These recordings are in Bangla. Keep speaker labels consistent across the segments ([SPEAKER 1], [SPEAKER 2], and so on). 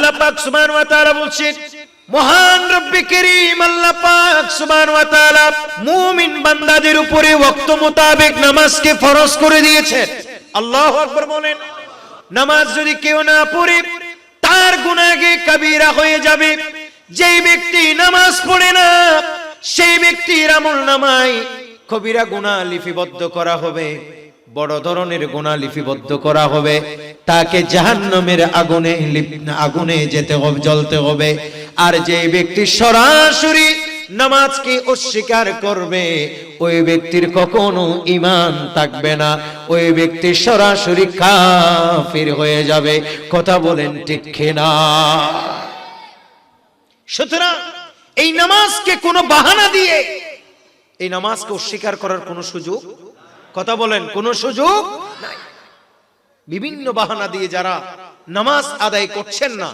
[SPEAKER 1] আল্লাহ পাক সুবহানাহু ওয়া তাআলা বলছেন, মহান রব্বে করিম আল্লাহ পাক সুবহানাহু ওয়া তাআলা মুমিন বান্দাদের উপরে ওয়াক্ত মোতাবেক নামাজকে ফরজ করে দিয়েছেন। আল্লাহু আকবার বলেন। নামাজ যদি কেউ না পড়ে তার গুনাহে কবিরা হয়ে যাবে। যেই ব্যক্তি নামাজ পড়ে না সেই ব্যক্তির আমলনামায় কবিরা গুনাহ লিপিবদ্ধ করা হবে, বড় ধরনের গুনাহ লিপিবদ্ধ করা হবে। তাকে জাহান্নামের আগুনে যেতে হবে, জ্বলতে হবে। আর যে ব্যক্তি সরাসরি নামাজকে অস্বীকার করবে ওই ব্যক্তির কখনো ঈমান থাকবে না, ওই ব্যক্তি সরাসরি কাফির হয়ে যাবে। কথা বলেন ঠিক কিনা? সুতরাং এই নামাজকে কোনো বাহানা দিয়ে এই নামাজকে অস্বীকার করার কোনো সুযোগ, কথা বলেন, কোনো সুযোগ নাই। বিভিন্ন বাহানা দিয়ে যারা নামাজ আদায় করছেন না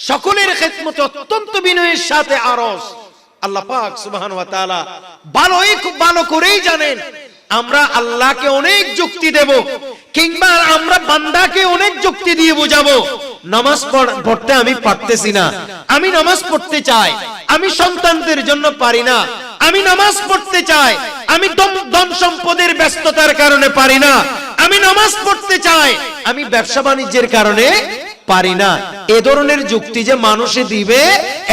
[SPEAKER 1] সকলের খেদমতে অত্যন্ত বিনয়ের সাথে আরজ আল্লাহ পাক সুবহানাহু ওয়া তাআলা খুব ভালো করেই জানেন আমরা আল্লাহকে অনেক যুক্তি দেব কিংবা আমরা বান্দাকে অনেক যুক্তি দিয়ে বোঝাবো নামাজ পড়তে আমি পারতেছি না, আমি নামাজ পড়তে চাই, আমি সন্তানদের জন্য পারি না, আমি নামাজ পড়তে চাই, আমি ধন সম্পদের ব্যস্ততার কারণে পারি না, আমি নামাজ পড়তে চাই, আমি ব্যবসা বাণিজ্যের কারণে পারি না। এ ধরনের যুক্তি যে মানুষে দিবে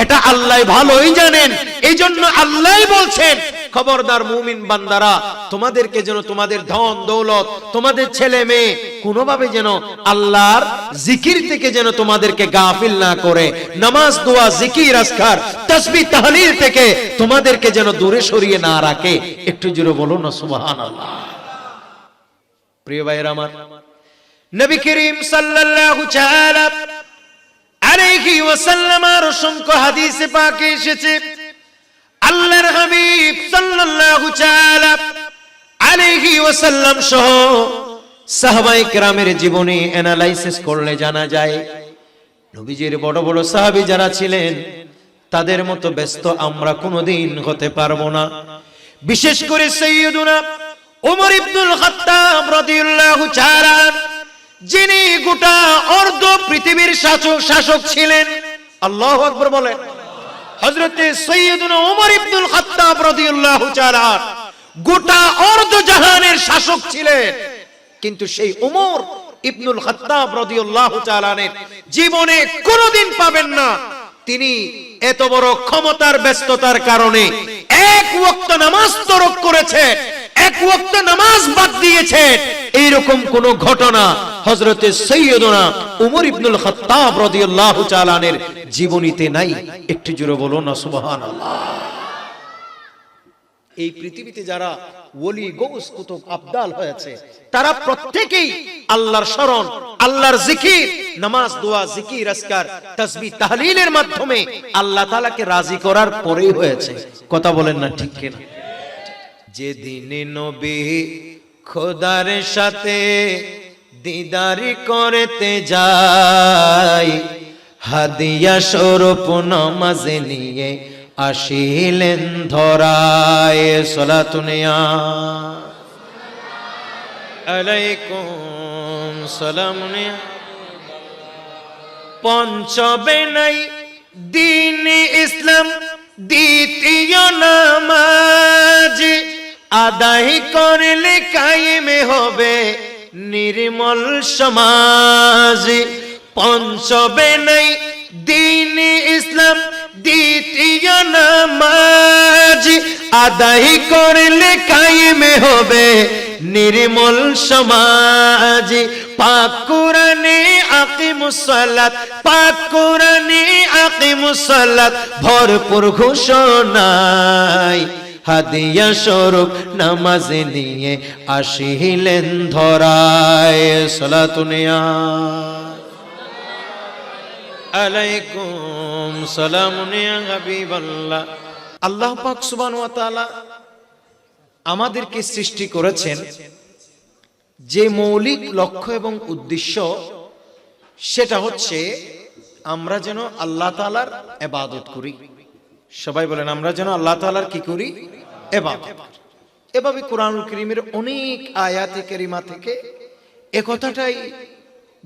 [SPEAKER 1] এটা আল্লাহ ভালোই জানেন। এই জন্য আল্লাহ বলছেন, খবরদার মুমিন বান্দারা, তোমাদেরকে যেন তোমাদের ধন দৌলত, তোমাদের ছেলে মেয়ে কোনোভাবে যেন আল্লাহর জিকির থেকে যেন তোমাদেরকে গাফিল না করে, নামাজ দোয়া জিকির আজকার তাসবিহ তাহলিল থেকে তোমাদেরকে যেন দূরে সরিয়ে না রাখে। একটু জোরে বলুন না সুবহানাল্লাহ। প্রিয় ভাইরা আমার, নবী করিম সাল্লাল্লাহু তাআলা আলাইহি ওয়াসাল্লাম এর অসংখ্য হাদিসে পাকে এসেছে আল্লাহর হাবিব সাল্লাল্লাহু তাআলা আলাইহি ওয়াসাল্লাম সহ সাহাবায়ে কেরামের জীবনী অ্যানালাইসিস করলে জানা যায় নবীজির বড় বড় সাহাবী যারা ছিলেন তাদের মতো ব্যস্ত আমরা কোনোদিন হতে পারবো না। বিশেষ করে সাইয়্যিদুনা ওমর ইবনুল খাত্তাব রাদিয়াল্লাহু তাআলা, যিনি গোটা অর্ধ পৃথিবীর শাসক ছিলেন। আল্লাহু আকবার বলেন। হযরতে সাইয়্যিদুনা ওমর ইবনুল খাত্তাব রাদিয়াল্লাহু তাআলা গোটা অর্ধ জাহানের শাসক ছিলেন, কিন্তু সেই ওমর ইবনুল খাত্তাব রাদিয়াল্লাহু তাআলা জীবনে কোনোদিন পাবেন না তিনি এত বড় ক্ষমতার ব্যস্ততার কারণে এক ওয়াক্ত নামাজ তরক করেছে, এক ওয়াক্ত নামাজ বাদ দিয়েছে। এইরকম কোন ঘটনা হযরতে সাইয়্যিদুনা ওমর ইবনুল খাত্তাব রাদিয়াল্লাহু তাআলা এর জীবনীতে নাই। একটু জোরে বলুন না সুবহানাল্লাহ। এই পৃথিবীতে যারা ওলি গৌস কুতুব আবদাল হয়েছে তারা প্রত্যেকেই আল্লাহর শরণ, আল্লাহর জিকির, নামাজ দোয়া জিকির আজকার তাসবিহ তাহলিলের মাধ্যমে আল্লাহ তাআলাকে রাজি করার পরেই হয়েছে। কথা বলেন না ঠিক কিনা? যেদিন নবী খোদার সাথে দিদারি করতে যায় হাদিয়া স্বরূপ নামাজ নিয়ে আসিলেন ধরায়। সালাতুনিয়া আলাইকুম সালামুনিয়া। পঞ্চবেনাই দ্বীন ইসলাম দ্বিতীয় নামাজ আদায় করলে কায়েমে হবে নির্মল সমাজ। পঞ্চবেনাই দ্বীন ইসলাম দ্বিতীয় নামাজ আদায় করলে কায়েমে হবে নির্মল সমাজ। পাক কোরআনে আকিমুস সালাত, পাক কোরআনে আকিমুস সালাত ভরপুর ঘোষণায় হাদিয়া স্বরূপ নামাজ নিয়ে আসিলেন ধরায়। সালাতুনিয়া আলাইকুম সালামুনিয়া হাবিবাল্লাহ। আল্লাহ পাক সুবহানাহু ওয়া তাআলা আমাদেরকে সৃষ্টি করেছেন যে মৌলিক লক্ষ্য এবং উদ্দেশ্য সেটা হচ্ছে আমরা যেন আল্লাহ তাআলার ইবাদত করি। সবাই বলেন আমরা যেন আল্লাহ তাআলার কি করি? ইবাদত। এভাবে কোরআনুল কারীমের অনেক আয়াতে কারিমা থেকে একথাটাই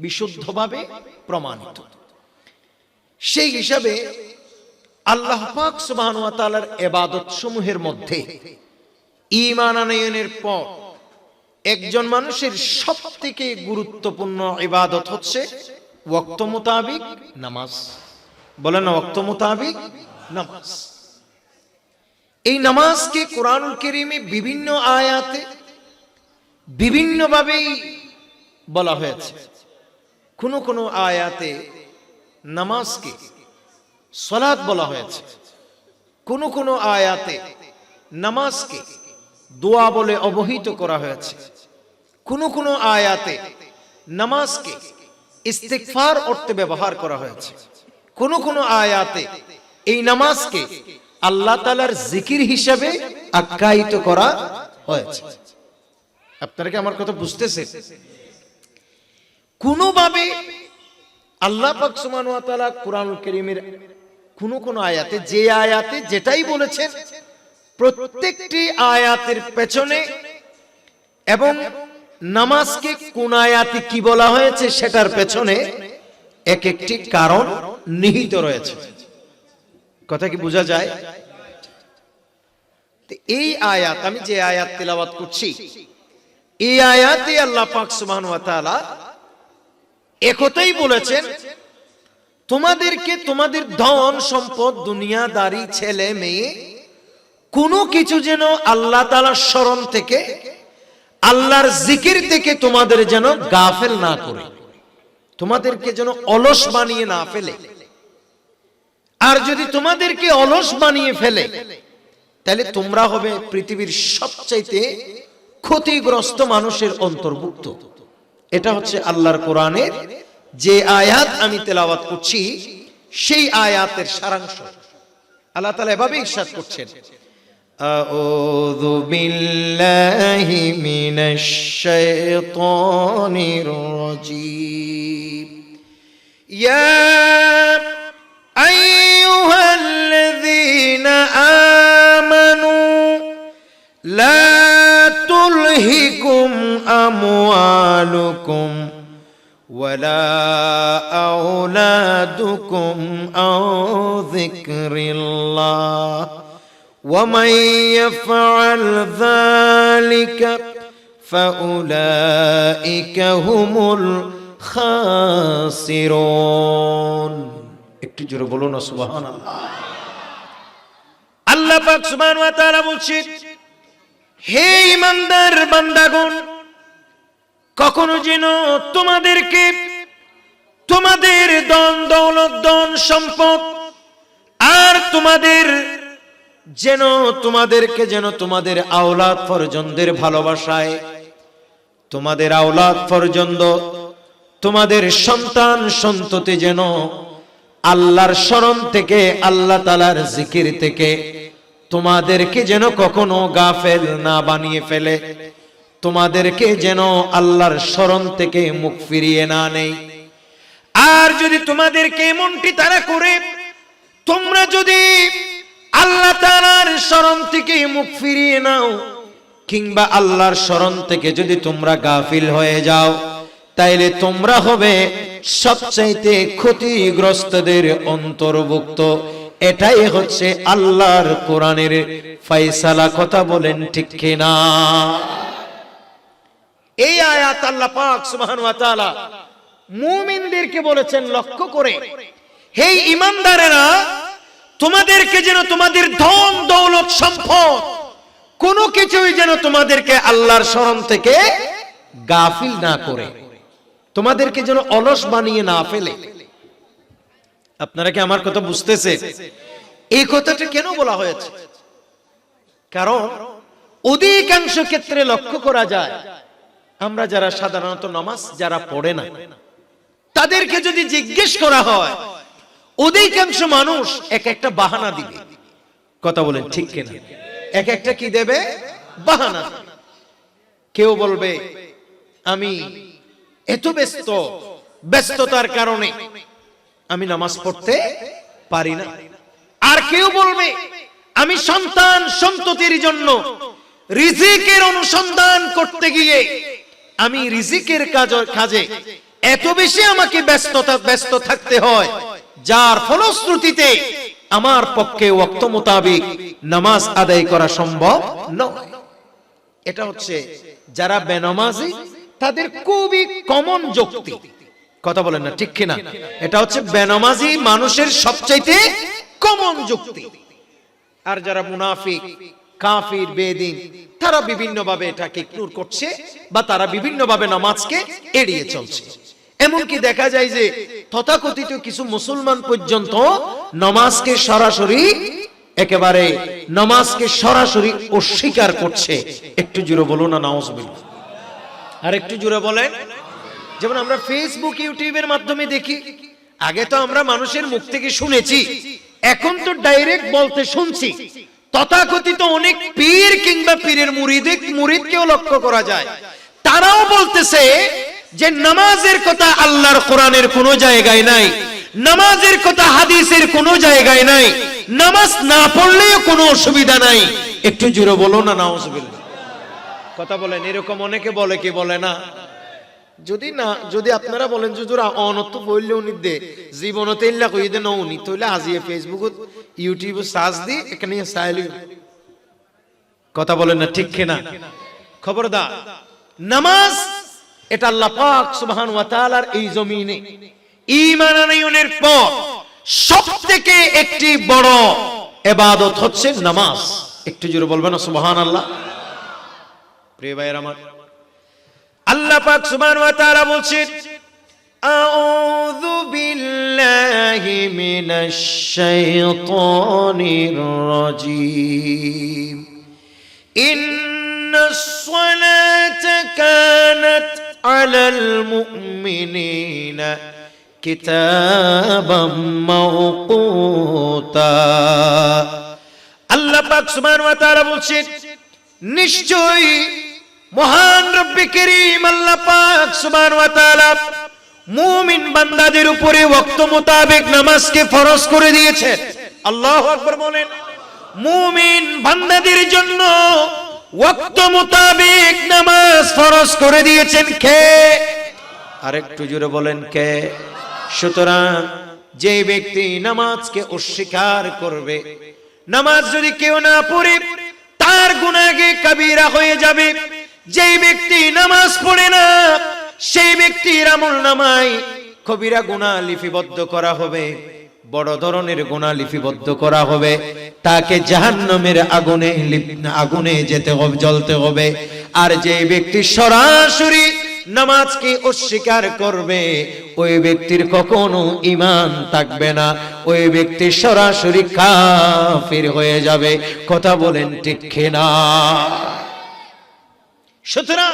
[SPEAKER 1] বিশুদ্ধভাবে প্রমাণিত। সেই হিসাবে আল্লাহ পাক সুবহানাহু ওয়া তাআলার ইবাদত সমূহের মধ্যে ঈমান আনয়নের পর একজন মানুষের সবথেকে গুরুত্বপূর্ণ ইবাদত হচ্ছে ওয়াক্ত মোতাবেক নামাজ। বলেন না, ওয়াক্ত মোতাবেক নামাজ। এই নামাজকে কোরআনুল কারীমে বিভিন্ন আয়াতে বিভিন্নভাবেই বলা হয়েছে। কোন কোন আয়াতে নামাজকে সালাত বলা হয়েছে, কোন কোন আয়াতে নামাজকে দোয়া বলে অবহিত করা হয়েছে, কোন কোন আয়াতে নামাজকে ইস্তিগফার অর্থে ব্যবহার করা হয়েছে, কোন কোন আয়াতে এই নামাজকে আল্লাহ তাআলার জিকির হিসাবে আখ্যায়িত করা হয়েছে। আপনারা কি আমার কথা বুঝতেছেন? কোনভাবে আল্লাহ পাক সুবহানাহু ওয়া তাআলা কুরআনুল কারীমের কোন কোন আয়াতে যে আয়াতে যেটাই বলেছেন, প্রত্যেকটি আয়াতের পেছনে এবং নামাজকে কোন আয়াতে কি বলা হয়েছে সেটার পেছনে এক একটি কারণ নিহিত রয়েছে। কথা কি বোঝা যায়? এই আয়াত, আমি যে আয়াত তেলাওয়াত করছি, এই আয়াতে আল্লাহ পাক সুবহানাহু ওয়া তাআলা একথাই বলেছেন, তোমাদেরকে তোমাদের ধন সম্পদ দুনিয়াদারি ছেলে মেয়ে কোনো কিছু যেন আল্লাহ তাআলার স্মরণ থেকে, আল্লাহর জিকির থেকে তোমাদের যেন গাফেল না করে, তোমাদেরকে যেন অলস বানিয়ে না ফেলে। আর যদি তোমাদেরকে অলস বানিয়ে ফেলে তাহলে তোমরা হবে পৃথিবীর সবচাইতে ক্ষতিগ্রস্ত মানুষের অন্তর্ভুক্ত। এটা হচ্ছে আল্লাহর কোরআনের যে আয়াত আমি তেলাওয়াত করছি, সেই আয়াতের সারাংশ। আল্লাহ তাআলা এভাবে ইরশাদ করছেন, আউযু বিল্লাহি মিনাশ শাইতানির রাজীম। ইয়া আইয়ুহাল্লাযীনা আমানু লা তুলহিকুম আমওয়ালুকুম ওয়ালা আওলাদুকুম আন যিকরিল্লাহ ওয়া মান ইয়াফআল যালিকা ফাউলাইকা হুমুল খাসিরুন। একটু জোরে বলুন না সুবহানাল্লাহ। আল্লাহ পাক সুবহানাহু ওয়া তাআলা বলছেন, হে ঈমানদার বান্দাগণ, কখনো যেন তোমাদেরকে তোমাদের ধন দৌলত, ধন সম্পদ, আর তোমাদেরকে যেন তোমাদের আওলাদ ফরজন্দের ভালোবাসায়, তোমাদের আওলাদ ফরজন্দ, তোমাদের সন্তান সন্ততি যেন আল্লাহর স্মরণ থেকে, আল্লাহ তাআলার জিকির থেকে তোমাদেরকে যেন কখনো গাফেল না বানিয়ে ফেলে, তোমাদেরকে যেন আল্লাহর স্মরণ থেকে মুখ ফিরিয়ে না নেয়। আর যদি তোমাদেরকে এমনটি তারা করে, তোমরা যদি আল্লাহ তাআলার স্মরণ থেকে মুখ ফিরিয়ে নাও, কিংবা আল্লাহর স্মরণ থেকে যদি তোমরা গাফিল হয়ে যাও, তাইলে তোমরা হবে সবচাইতে ক্ষতিগ্রস্তদের অন্তর্ভুক্ত। এটাই হচ্ছে আল্লাহর কোরআনের ফয়সালা। কথা বলেন ঠিক কিনা? এই আয়াত আল্লাহ পাক সুবহানাহু ওয়া তাআলা মুমিনদেরকে বলেছেন লক্ষ্য করে, হে ঈমানদারেরা, তোমাদেরকে যেন তোমাদের ধন দৌলত সম্পদ কোনো কিছুই যেন তোমাদেরকে আল্লাহর স্মরণ থেকে গাফিল না করে, তোমাদেরকে যেন অলস বানিয়ে না ফেলে। আপনারা কি আমার কথা বুঝতেছেন? এই কথাটা কেন বলা হয়েছে? কারণ অধিকাংশ ক্ষেত্রে লক্ষ্য করা যায়, আমরা যারা সাধারণত নামাজ যারা পড়ে না, তাদেরকে যদি জিজ্ঞেস করা হয়, অধিকাংশ মানুষ এক একটা বাহানা দিবে। কথা বলেন ঠিক কিনা? এক একটা কি দেবে? বাহানা। কেউ বলবে আমি এত ব্যস্ততার কারণে আমি নামাজ পড়তে পারি না। আর কেউ বলবে আমি সন্তান সন্ততির জন্য রিজিকের অনুসন্ধান করতে গিয়ে আমি রিজিকের কাজে এত বেশি আমাকে ব্যস্ত থাকতে হয় যার ফলশ্রুতিতে আমার পক্ষে ওয়াক্ত মোতাবেক নামাজ আদায় করা সম্ভব নয়। এটা হচ্ছে যারা বেনামাজি তাদের খুবই কমন যুক্তি। কথা বলেন না ঠিক কিনা? এটা হচ্ছে বেনামাজি মানুষের সবচাইতে কমন যুক্তি। আর যারা মুনাফিক, কাফির, বেদিন, তারা বিভিন্ন ভাবে এটাকে ইগনোর করছে বা তারা বিভিন্ন ভাবে নামাজকে এড়িয়ে চলছে। এমনকি দেখা যায় যে তথাকথিত কিছু মুসলমান পর্যন্ত নামাজকে সরাসরি একেবারে নামাজকে সরাসরি অস্বীকার করছে। একটু জোরে বলুন না নাউজুবিল্লাহ। আর একটু জোরে বলেন। যেমন আমরা ফেসবুক, ইউটিউবের মাধ্যমে দেখি, আগে তো আমরা মানুষের মুখ থেকে শুনেছি, এখন তো ডাইরেক্ট বলতে শুনছি। তথাকথিত অনেক পীর কিংবা পীরের মুরিদকেও লক্ষ্য করা যায়, তারাও বলতেছে যে নামাজের কথা আল্লাহর কোরআনের কোনো জায়গায় নাই, নামাজের কথা হাদিসের কোনো জায়গায় নাই, নামাজ না পড়লেও কোনো অসুবিধা নাই। একটু জোরে বলো না নাউজুবিল্লাহ। কথা বলেন। এরকম অনেকে বলে, কি বলে না? যদি আপনারা বলেন যে জোরা অনত্ব বললে উনি দে জীবনতে ইল্লা কই দে নউনি, তাহলে আজিয়ে ফেসবুক ইউটিউব সার্চ দি এখানে সাইলি। কথা বলেন না ঠিক কিনা? খবরদার, নামাজ এটা আল্লাহ পাক সুবহানাহু ওয়া তাআলার এই জমিনে ঈমান আনয়নের পর সবথেকে একটি বড় ইবাদত হচ্ছে নামাজ। একটু জোরে বলবেন না সুবহানাল্লাহ। প্রিয় ভাইরা আমার, আল্লাহ পাক সুবহানাহু ওয়া তাআলা বলছেন, আউযু বিল্লাহি মিনাশ শাইতানির রাজীম, ইন্নাস সালাতা কানাত আলাল মুমিনিনা কিতাবাম মাওকুতা। আল্লাহ পাক সুবহানাহু ওয়া তাআলা বলছেন, নিশ্চয়ই মহান রব্বে কারীম আল্লাহ পাক সুবহানাহু ওয়া তাআলা মুমিন বান্দাদের উপরে ওয়াক্ত মোতাবেক নামাজকে ফরজ করে দিয়েছেন। আল্লাহু আকবার বলেন। মুমিন বান্দাদের জন্য ওয়াক্ত মোতাবেক নামাজ ফরজ করে দিয়েছেন কে? আরেকটু জোরে বলেন কে? সুতরাং যে ব্যক্তি নামাজকে অস্বীকার করবে, নামাজ যদি কেউ না পড়ে তার গুনাহে কাবীরা হয়ে যাবে। যেই ব্যক্তি নামাজ পড়ে না সেই ব্যক্তির আমলনামায় কবিরা গুনাহ লিপিবদ্ধ করা হবে, বড় ধরনের গুনাহ লিপিবদ্ধ করা হবে। তাকে জাহান্নামের আগুনে যেতে হবে, জ্বলতে হবে। আর যে ব্যক্তি সরাসরি নামাজকে অস্বীকার করবে ওই ব্যক্তির কখনো ঈমান থাকবে না, ওই ব্যক্তি সরাসরি কাফির হয়ে যাবে। কথা বলেন ঠিক কিনা? সুতরাং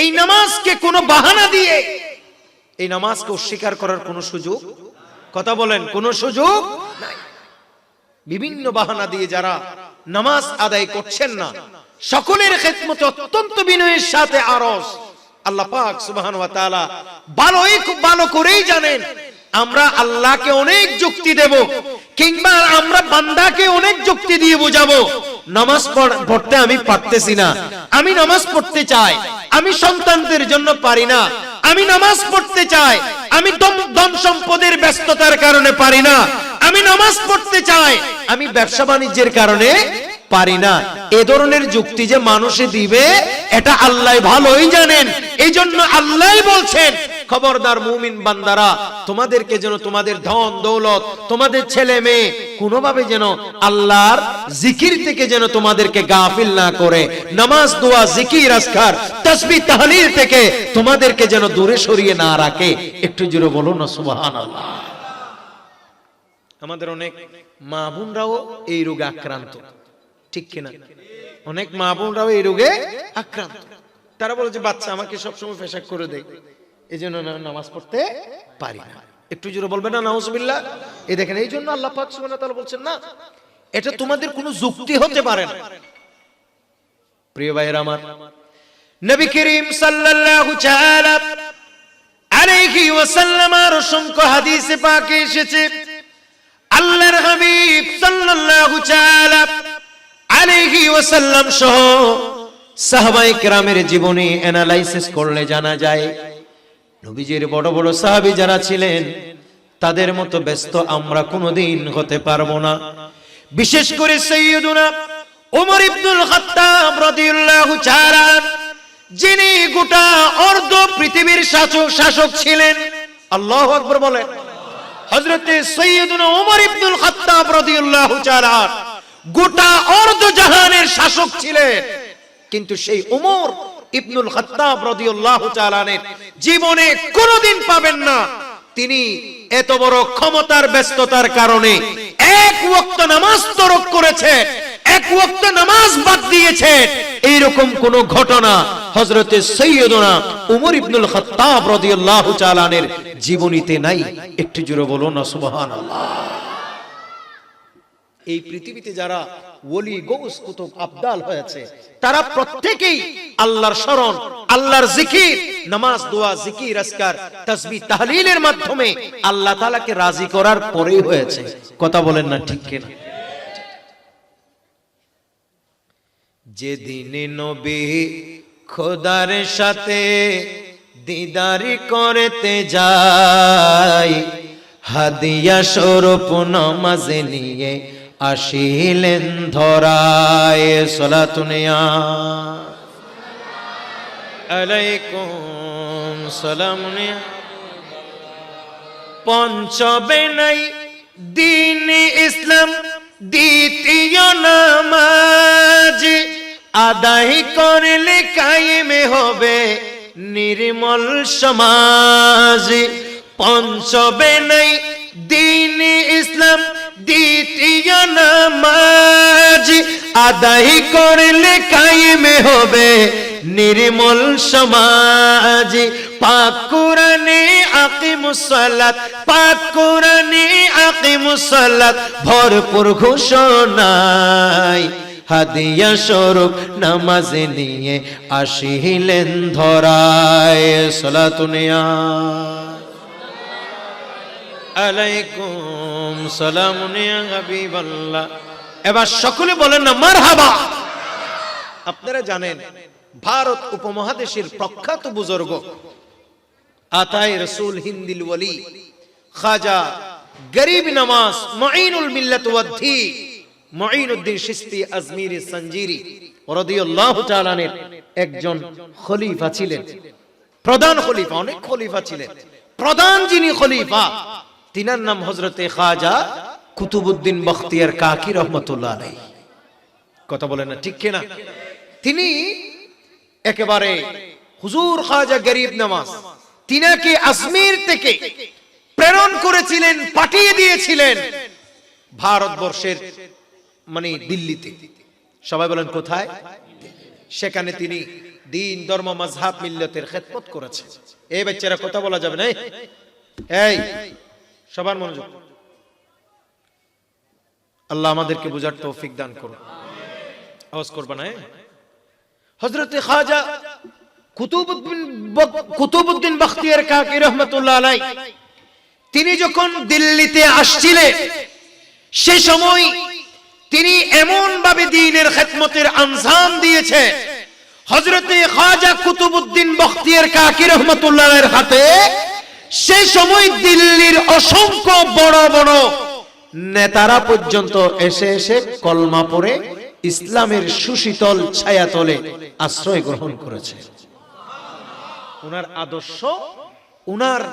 [SPEAKER 1] এই নামাজকে কোনো বাহানা দিয়ে এই নামাজকে অস্বীকার করার কোনো সুযোগ, কথা বলেন, কোনো সুযোগ নাই। বিভিন্ন বাহানা দিয়ে যারা নামাজ আদায় করছেন না, সকলের খেদমতে অত্যন্ত বিনয়ের সাথে আরজ আল্লাহ পাক সুবহানাহু ওয়া তাআলা খুব ভালো করেই জানেন আমরা আল্লাহকে অনেক যুক্তি দেব কিংবা আমরা বান্দাকে অনেক যুক্তি দিয়ে বোঝাবো। নামাজ পড়তে আমি পারতেছি না, আমি নামাজ পড়তে চাই, আমি সন্তানদের জন্য পারি না, আমি নামাজ পড়তে চাই, আমি ধন সম্পদের ব্যস্ততার কারণে পারি না, আমি নামাজ পড়তে চাই, আমি ব্যবসা বাণিজ্যের কারণে পারি না। এ ধরনের যুক্তি যে মানুষে দিবে এটা আল্লাহ ভালোই জানেন। এই জন্য আল্লাহ বলছেন, খবরদার মুমিন বান্দারা, তোমাদেরকে যেন তোমাদের ধন দৌলত, তোমাদের ছেলে মেয়ে কোনোভাবে যেন আল্লাহর জিকির থেকে যেন তোমাদেরকে গাফিল না করে, নামাজ দোয়া জিকির আজকার তাসবিহ তাহলিল থেকে তোমাদেরকে যেন দূরে সরিয়ে না রাখে। একটু জোরে বলুন না সুবহানাল্লাহ। আমাদের অনেক মা বোনরাও এই রোগে আক্রান্ত, ঠিক কিনা? অনেক মা বোনরাও এই রোগে আক্রান্ত। তারা বলে যে বাচ্চা আমাকে সবসময় পেশাব করে দেয়, এই জন্য নামাজ পড়তে পারি না। একটু জোরে বলবেন না নাউজুবিল্লাহ। এই দেখেন, এই জন্য আল্লাহ পাক সুবহানাহু ওয়া তাআলা বলছেন না, এটা তোমাদের কোনো যুক্তি হতে পারে না। প্রিয় ভাইরা আমার, নবী করিম সাল্লাল্লাহু তাআলা আলাইহি ওয়াসাল্লাম এর অসংখ্য হাদিসে পাকে এসেছে, আল্লাহর হাবিব সাল্লাল্লাহু তাআলা আলাইহি ওয়াসাল্লাম সহ সাহাবায়ে কেরামের জীবনী অ্যানালাইসিস করলে জানা যায়, নবীজির বড় বড় সাহাবী যারা ছিলেন তাদের মতো ব্যস্ত আমরা কোনোদিন হতে পারবো না। বিশেষ করে সাইয়্যিদুনা ওমর ইবনুল খাত্তাব রাদিয়াল্লাহু তাআলা, যিনি গোটা অর্ধ পৃথিবীর শাসক ছিলেন। আল্লাহু আকবার বলেন। হযরতে সাইয়্যিদুনা ওমর ইবনুল খাত্তাব রাদিয়াল্লাহু তাআলা গোটা অর্ধ জাহানের শাসক ছিলেন, কিন্তু সেই ওমর ইবনুল খাত্তাব রাদিয়াল্লাহু তাআলা জীবনে কোনোদিন পাবেন না তিনি এত বড় ক্ষমতার ব্যস্ততার কারণে এক ওয়াক্ত নামাজ তরক করেছেন, এক ওয়াক্ত নামাজ বাদ দিয়েছেন। এইরকম কোন ঘটনা হযরতে সাইয়্যিদুনা ওমর ইবনুল খাত্তাব রাদিয়াল্লাহু তাআলা জীবনীতে নাই। একটু জোরে বলুন না সুবহানাল্লাহ। এই পৃথিবীতে যারা ওলি, গৌস, কুতুব, আবদাল হয়েছে তারা প্রত্যেকেই আল্লাহর শরণ, আল্লাহর জিকির, নামাজ, দোয়া, জিকির, আজকার, তাসবিহ, তাহলিলের মাধ্যমে আল্লাহ তাআলাকে রাজি করার পরেই হয়েছে। কথা বলেন না ঠিক কিনা? যেদিন নবী খোদার সাথে দিদার করতে যায়, হাদিয়া স্বরূপ নামাজ নিয়ে আসিলেন ধরায়। সালাতুনিয়া আলাইকুম সালামুনিয়া। পঞ্চবেনাই দ্বীন ইসলাম দ্বিতীয় নামাজ, আদায় করলে কায়েমে হবে নির্মল সমাজ। পঞ্চবেনাই দ্বীন ইসলাম দ্বিতীয় নামাজ, আদায় করলে কায়েমে হবে নির্মল সমাজ। পাক কোরআনে আকিমুস সালাত, পাক কোরআনে আকিমুস সালাত ভরপুর ঘোষণায়, হাদিয়া স্বরূপ নামাজ নিয়ে আসিলেন ধরায়। সালাতুনিয়া আলাইকুম সালামুনিয়া হাবিবাল্লাহ। এবার সকলে বলেন না মারহাবা। আপনারা জানেন ভারত উপমহাদেশের প্রখ্যাত বুজুর্গ আতায়ে রাসূল হিন্দিল ওয়ালি খাজা গরিব নওয়াজ মুঈনুল মিল্লাত ওয়াদ্দি মুঈনুদ্দিন চিশতি আজমিরি সঞ্জিরি রাদিয়াল্লাহু তাআলা একজন খলিফা ছিলেন, প্রধান খলিফা। অনেক খলিফা ছিলেন, প্রধান যিনি খলিফা তিনার নাম হযরতে খাজা কুতুবউদ্দিন বখতিয়ার কাকি রহমাতুল্লাহ আলাইহি। কথা বলেন না ঠিক কিনা? তিনি একেবারে হুজুর খাজা গরিব নওয়াজ তিনাকে আজমির থেকে প্রেরণ করেছিলেন, পাঠিয়ে দিয়েছিলেন ভারতবর্ষের মানে দিল্লিতে। সবাই বলেন কোথায়? সেখানে তিনি দিন, ধর্ম, মাযহাব, মিল্লাতের খেদমত করেছেন। এই বাচ্চারা কথা বলা যাবে না, এই সবার মনোযোগ। আল্লাহ আমাদেরকে বুঝার তৌফিক দান করুন। আওয়াজ করবা না। হযরতে খাজা কুতুবউদ্দিন বখতিয়ার কাকি রহমাতুল্লাহ আলাইহি তিনি যখন দিল্লিতে আসছিলেন, সে সময় তিনি এমন ভাবে দ্বীনের খেদমতের আঞ্জাম দিয়েছে, হযরতে খাজা কুতুবউদ্দিন বখতিয়ার কাকি রহমাতুল্লাহ আলাইহির হাতে সেই সময় দিল্লির অসংখ্য বড় বড় নেতারা পর্যন্ত এসে এসে কলমা পড়ে ইসলামের সুশীতল ছায়াতলে আশ্রয় গ্রহণ করেছে। উনার আদর্শ, উনার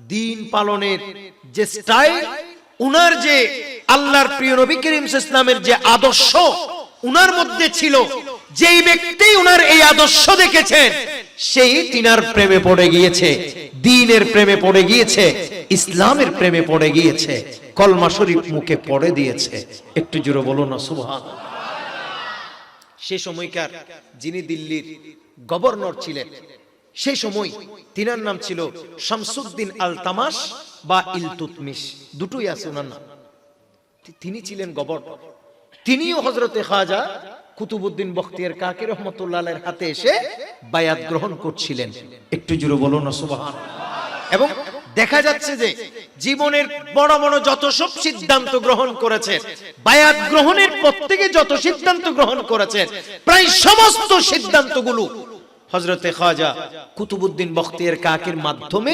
[SPEAKER 1] দ্বীন পালনের যে স্টাইল, উনার যে আল্লাহর প্রিয় নবী করিম সাল্লাল্লাহু আলাইহি ওয়াসাল্লামের যে আদর্শ উনার মধ্যে ছিল, যেই ব্যক্তি উনার এই আদর্শ দেখেছেন সেই তিনার প্রেমে পড়ে গিয়েছে, দ্বীনের প্রেমে পড়ে গিয়েছে, ইসলামের প্রেমে পড়ে গিয়েছে, কলমা শরীফ মুখে পড়ে দিয়েছে। একটু জোরে বলুন না সুবহানাল্লাহ। সেই সময়কার যিনি দিল্লির গভর্নর ছিলেন, সেই সময় তিনার নাম ছিল শামসুদ্দিন আলতামাশ বা ইলতুতমিশ, দুটোই আছে ওনার নাম। তিনি ছিলেন গভর্নর। তিনিও হযরতে খাজা কুতুবউদ্দিন বখতিয়ার কাকি রহমাতুল্লাহ আলাইহির হাতে এসে বায়াত গ্রহণ করছিলেন। একটু জোরে বলুন না সুবহানাল্লাহ। এবং দেখা যাচ্ছে যে জীবনের বড় বড় যত সব সিদ্ধান্ত গ্রহণ করেছেন, বায়াত গ্রহণের পর থেকে যত সিদ্ধান্ত গ্রহণ করেছেন, প্রায় সমস্ত সিদ্ধান্তগুলো হযরতে খাজা কুতুবউদ্দিন বখতিয়ার কাকির মাধ্যমে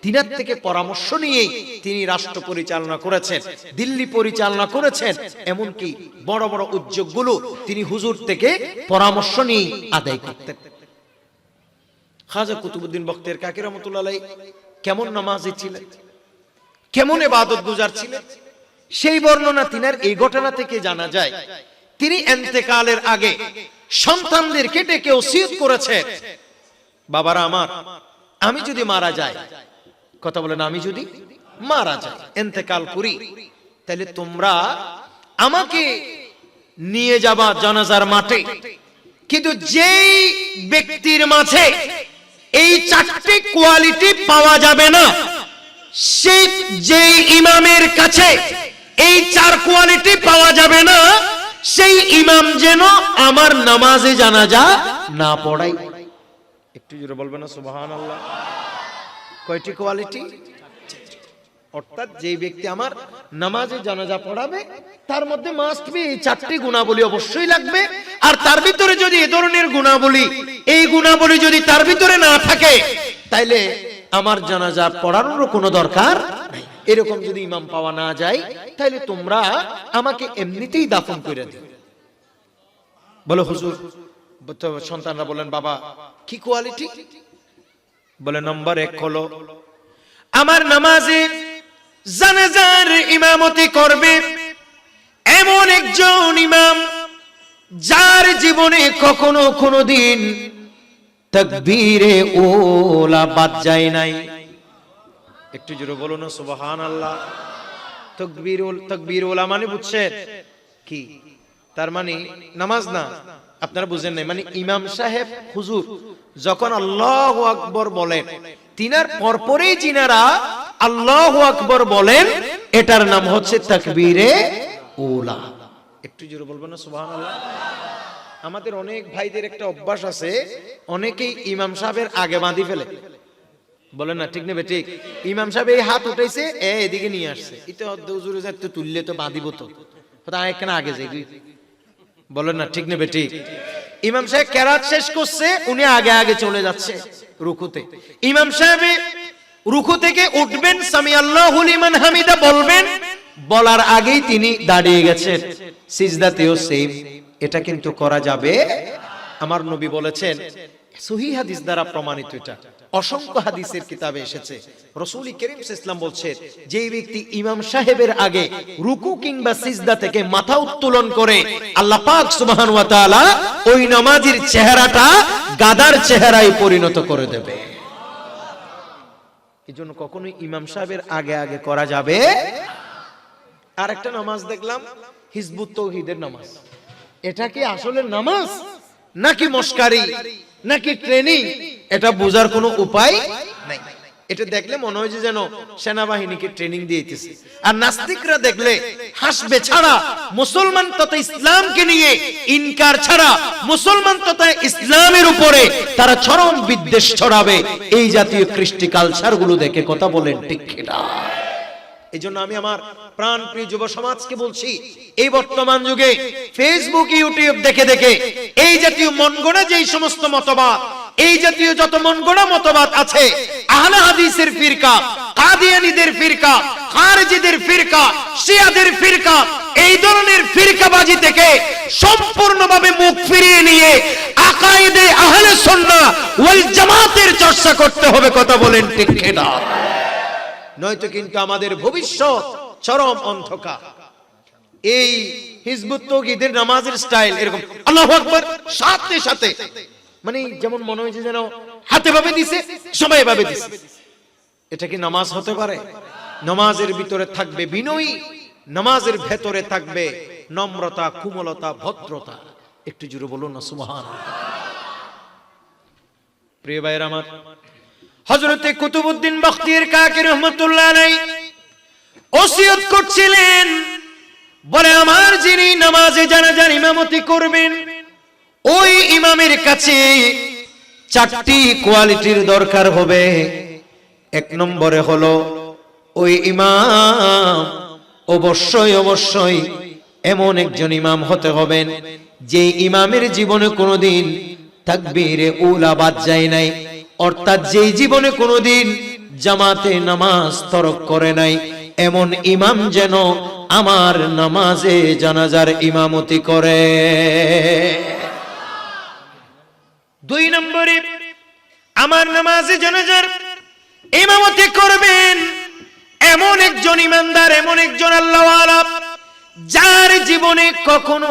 [SPEAKER 1] তিনার থেকে পরামর্শ নিয়ে তিনি রাষ্ট্র পরিচালনা করেছেন, দিল্লি পরিচালনা করেছেন, এমনকি বড় বড় উদ্যোগগুলো তিনি হুজুর থেকে পরামর্শ নিয়ে আদায় করতেন। খাজা কুতুবউদ্দিন বখতিয়ার কাকি রহমাতুল্লাহ আলাইহি কেমন নামাজি ছিলেন, কেমন ইবাদত গুজার ছিলেন, সেই বর্ণনা তিনার এই ঘটনা থেকে জানা যায়। তিনি ইন্তেকালের আগে সন্তানদেরকে ডেকে ওসিয়ত করেছেন, বাবারা আমার, আমি যদি মারা যাই, কথা বলেন, আমি যদি মারা যাই, ইন্তেকাল করি, তাহলে তোমরা আমাকে নিয়ে যাবা জানাজার মাঠে, কিন্তু যেই ব্যক্তির মাঝে এই চারটি কোয়ালিটি পাওয়া যাবে না, সেই যেই ইমামের কাছে এই চার কোয়ালিটি পাওয়া যাবে না, সেই ইমাম যেন আমার নামাজে জানাজা না পড়াই। একটু জোরে বলবেন না সুবহানাল্লাহ। কয়টি কোয়ালিটি? অর্থাৎ যে ব্যক্তি আমার নামাজে জানাজা পড়াবে তার মধ্যে মাস্ট বি এই চারটি গুণাবলী অবশ্যই লাগবে। আর তার ভিতরে যদি এই ধরনের গুণাবলী, এই গুণাবলী যদি তার ভিতরে না থাকে, তাইলে আমার জানাজা পড়ানোর কোনো দরকার নাই। এরকম যদি ইমাম পাওয়া না যায়, তাহলে তোমরা আমাকে এমনিতেই দাফন করে দিও। বলো হুজুর, সন্তানরা বলেন, বাবা কি কোয়ালিটি? বলে নম্বর 1 হলো আমার নামাজে জানাজার ইমামতি করবে এমন একজন ইমাম যার জীবনে কখনো কোনোদিন তাকবীরে ওলা বাদ যায় নাই। একটু জোরে বলুন না সুবহানাল্লাহ। তাকবীর ওলা মানে বুঝছেন কি? তার মানে নামাজ না, আপনারা বুঝেন নাই, মানে ইমাম সাহেব হুজুর যখন আল্লাহু আকবার বলেন, তিনার পরপরেই যিনারা আল্লাহু আকবার বলেন, এটার নাম হচ্ছে তাকবীরে ওলা। একটু জোরে বলবেন না সুবহানাল্লাহ। আমাদের অনেক ভাইদের একটা অভ্যাস আছে, অনেকেই ইমাম সাহেবের আগে বাঁধি ফেলে, বলেন না ঠিক নেবে ঠিক? ইমাম সাহেব এই হাত উঠাইছে, এদিকে নিয়ে আসছে, এটা হুজুরে যাতে তুললে তো বাঁধিব, তো কেন আগে যাই, বলেন না ঠিক নেবে ঠিক? ইমাম সাহেব কেরাত শেষ করছে, উনি আগে আগে চলে যাচ্ছে রুকুতে। ইমাম সাহেব রুকু থেকে উঠবেন, সামি আল্লাহু লিমান হামিদা বলবেন, বলার আগেই তিনি দাঁড়িয়ে গেছেন। সিজদাতেও সেম। এটা কিন্তু করা যাবে। আমার নবী বলেছেন, সহিহ হাদিস দ্বারা প্রমাণিত, এটা অসংখ্য হাদিসের কিতাবে এসেছে। রাসূল করিম সাল্লাল্লাহু আলাইহি ওয়াসাল্লাম বলছেন, যেই ব্যক্তি ইমাম সাহেবের আগে রুকু কিংবা সিজদা থেকে মাথা উত্তোলন করে, আল্লাহ পাক সুবহানাহু ওয়া তাআলা ওই নামাজীর চেহারাটা গাদার চেহারায় পরিণত করে দেবে। এজন্য কখনোই ইমাম সাহেবের আগে আগে করা যাবে। আর একটা নামাজ দেখলাম, হিজবুত তাওহীদের নামাজ। এটা কি আসলে নামাজ নাকি মস্কারি নাকি ট্রেনিং, এটা বোঝার কোনো উপায় নাই। এটা দেখলে মনে হয় যে যেন সেনাবাহিনীকে ট্রেনিং দিয়েছে। আর নাস্তিকরা দেখলে হাসবে ছাড়া, মুসলমান তথা ইসলামকে নিয়ে ইনকার ছাড়া, মুসলমান তথা ইসলামের উপরে তারা চরম বিদ্বেষ ছড়াবে। এই জাতীয় কৃষ্টি কালচার গুলো দেখে কথা বলেন ঠিক কিনা? এই জন্য আমি আমার প্রাণ প্রিয় যুব সমাজকে বলছি, এই বর্তমান যুগে ফেসবুক ইউটিউব দেখে দেখে এই জাতীয় মনগড়া যেই সমস্ত মতবাদ, এই জাতীয় যত মনগড়া মতবাদ আছে, আহলে হাদিসের ফিরকা, কাদিয়ানীদের ফিরকা, খারিজিদের ফিরকা, শিয়াদের ফিরকা, এই ধরনের ফিরকাবাজি থেকে সম্পূর্ণভাবে মুখ ফিরিয়ে নিয়ে আকায়েদে আহলে সুন্নাহ ওয়াল জামাতের চর্চা করতে হবে। কথা বলেন ঠিক কিনা? নয়তো কিন্তু আমাদের ভবিষ্যৎ চরম অন্ধকার। এই হিজবুত তাওহীদের নামাজের স্টাইল এরকম, আল্লাহু আকবার সাথে সাথে, মানে যেমন মনে হয়েছে যেন হাতে ভাবে দিছে, সবাই ভাবে দিছে। এটা কি নামাজ হতে পারে? নামাজের ভিতরে থাকবে বিনয়ী, নামাজের ভেতরে থাকবে নম্রতা, কোমলতা, ভদ্রতা। একটু জোরে বলুন না সুবহানাল্লাহ। প্রিয় ভাইরা আমার, হযরতে কুতুবউদ্দিন বখতিয়ার কাকি রহমাতুল্লাহ আলাইহি ওসিয়ত করছিলেন, বলে আমার যিনি নামাজে জানাজার ইমামতি করবেন, ওই ইমামের কাছে চারটি কোয়ালিটির দরকার হবে। 1 নম্বরে হলো ওই ইমাম অবশ্যই এমন একজন ইমাম হতে হবেন যে ইমামের জীবনে কোনোদিন তাকবীরে উলা বাদ যায় নাই, অর্থাৎ যেই জীবনে কোনোদিন জামাতে নামাজ তরক করে নাই এমন ইমাম যেন আমার নামাজে জানাজার ইমামতি করে। 2 নম্বরে আমার নামাজে জানাজার ইমামতি করবেন এমন একজন ইমানদার, এমন একজন আল্লাহওয়ালা যার জীবনে কখনো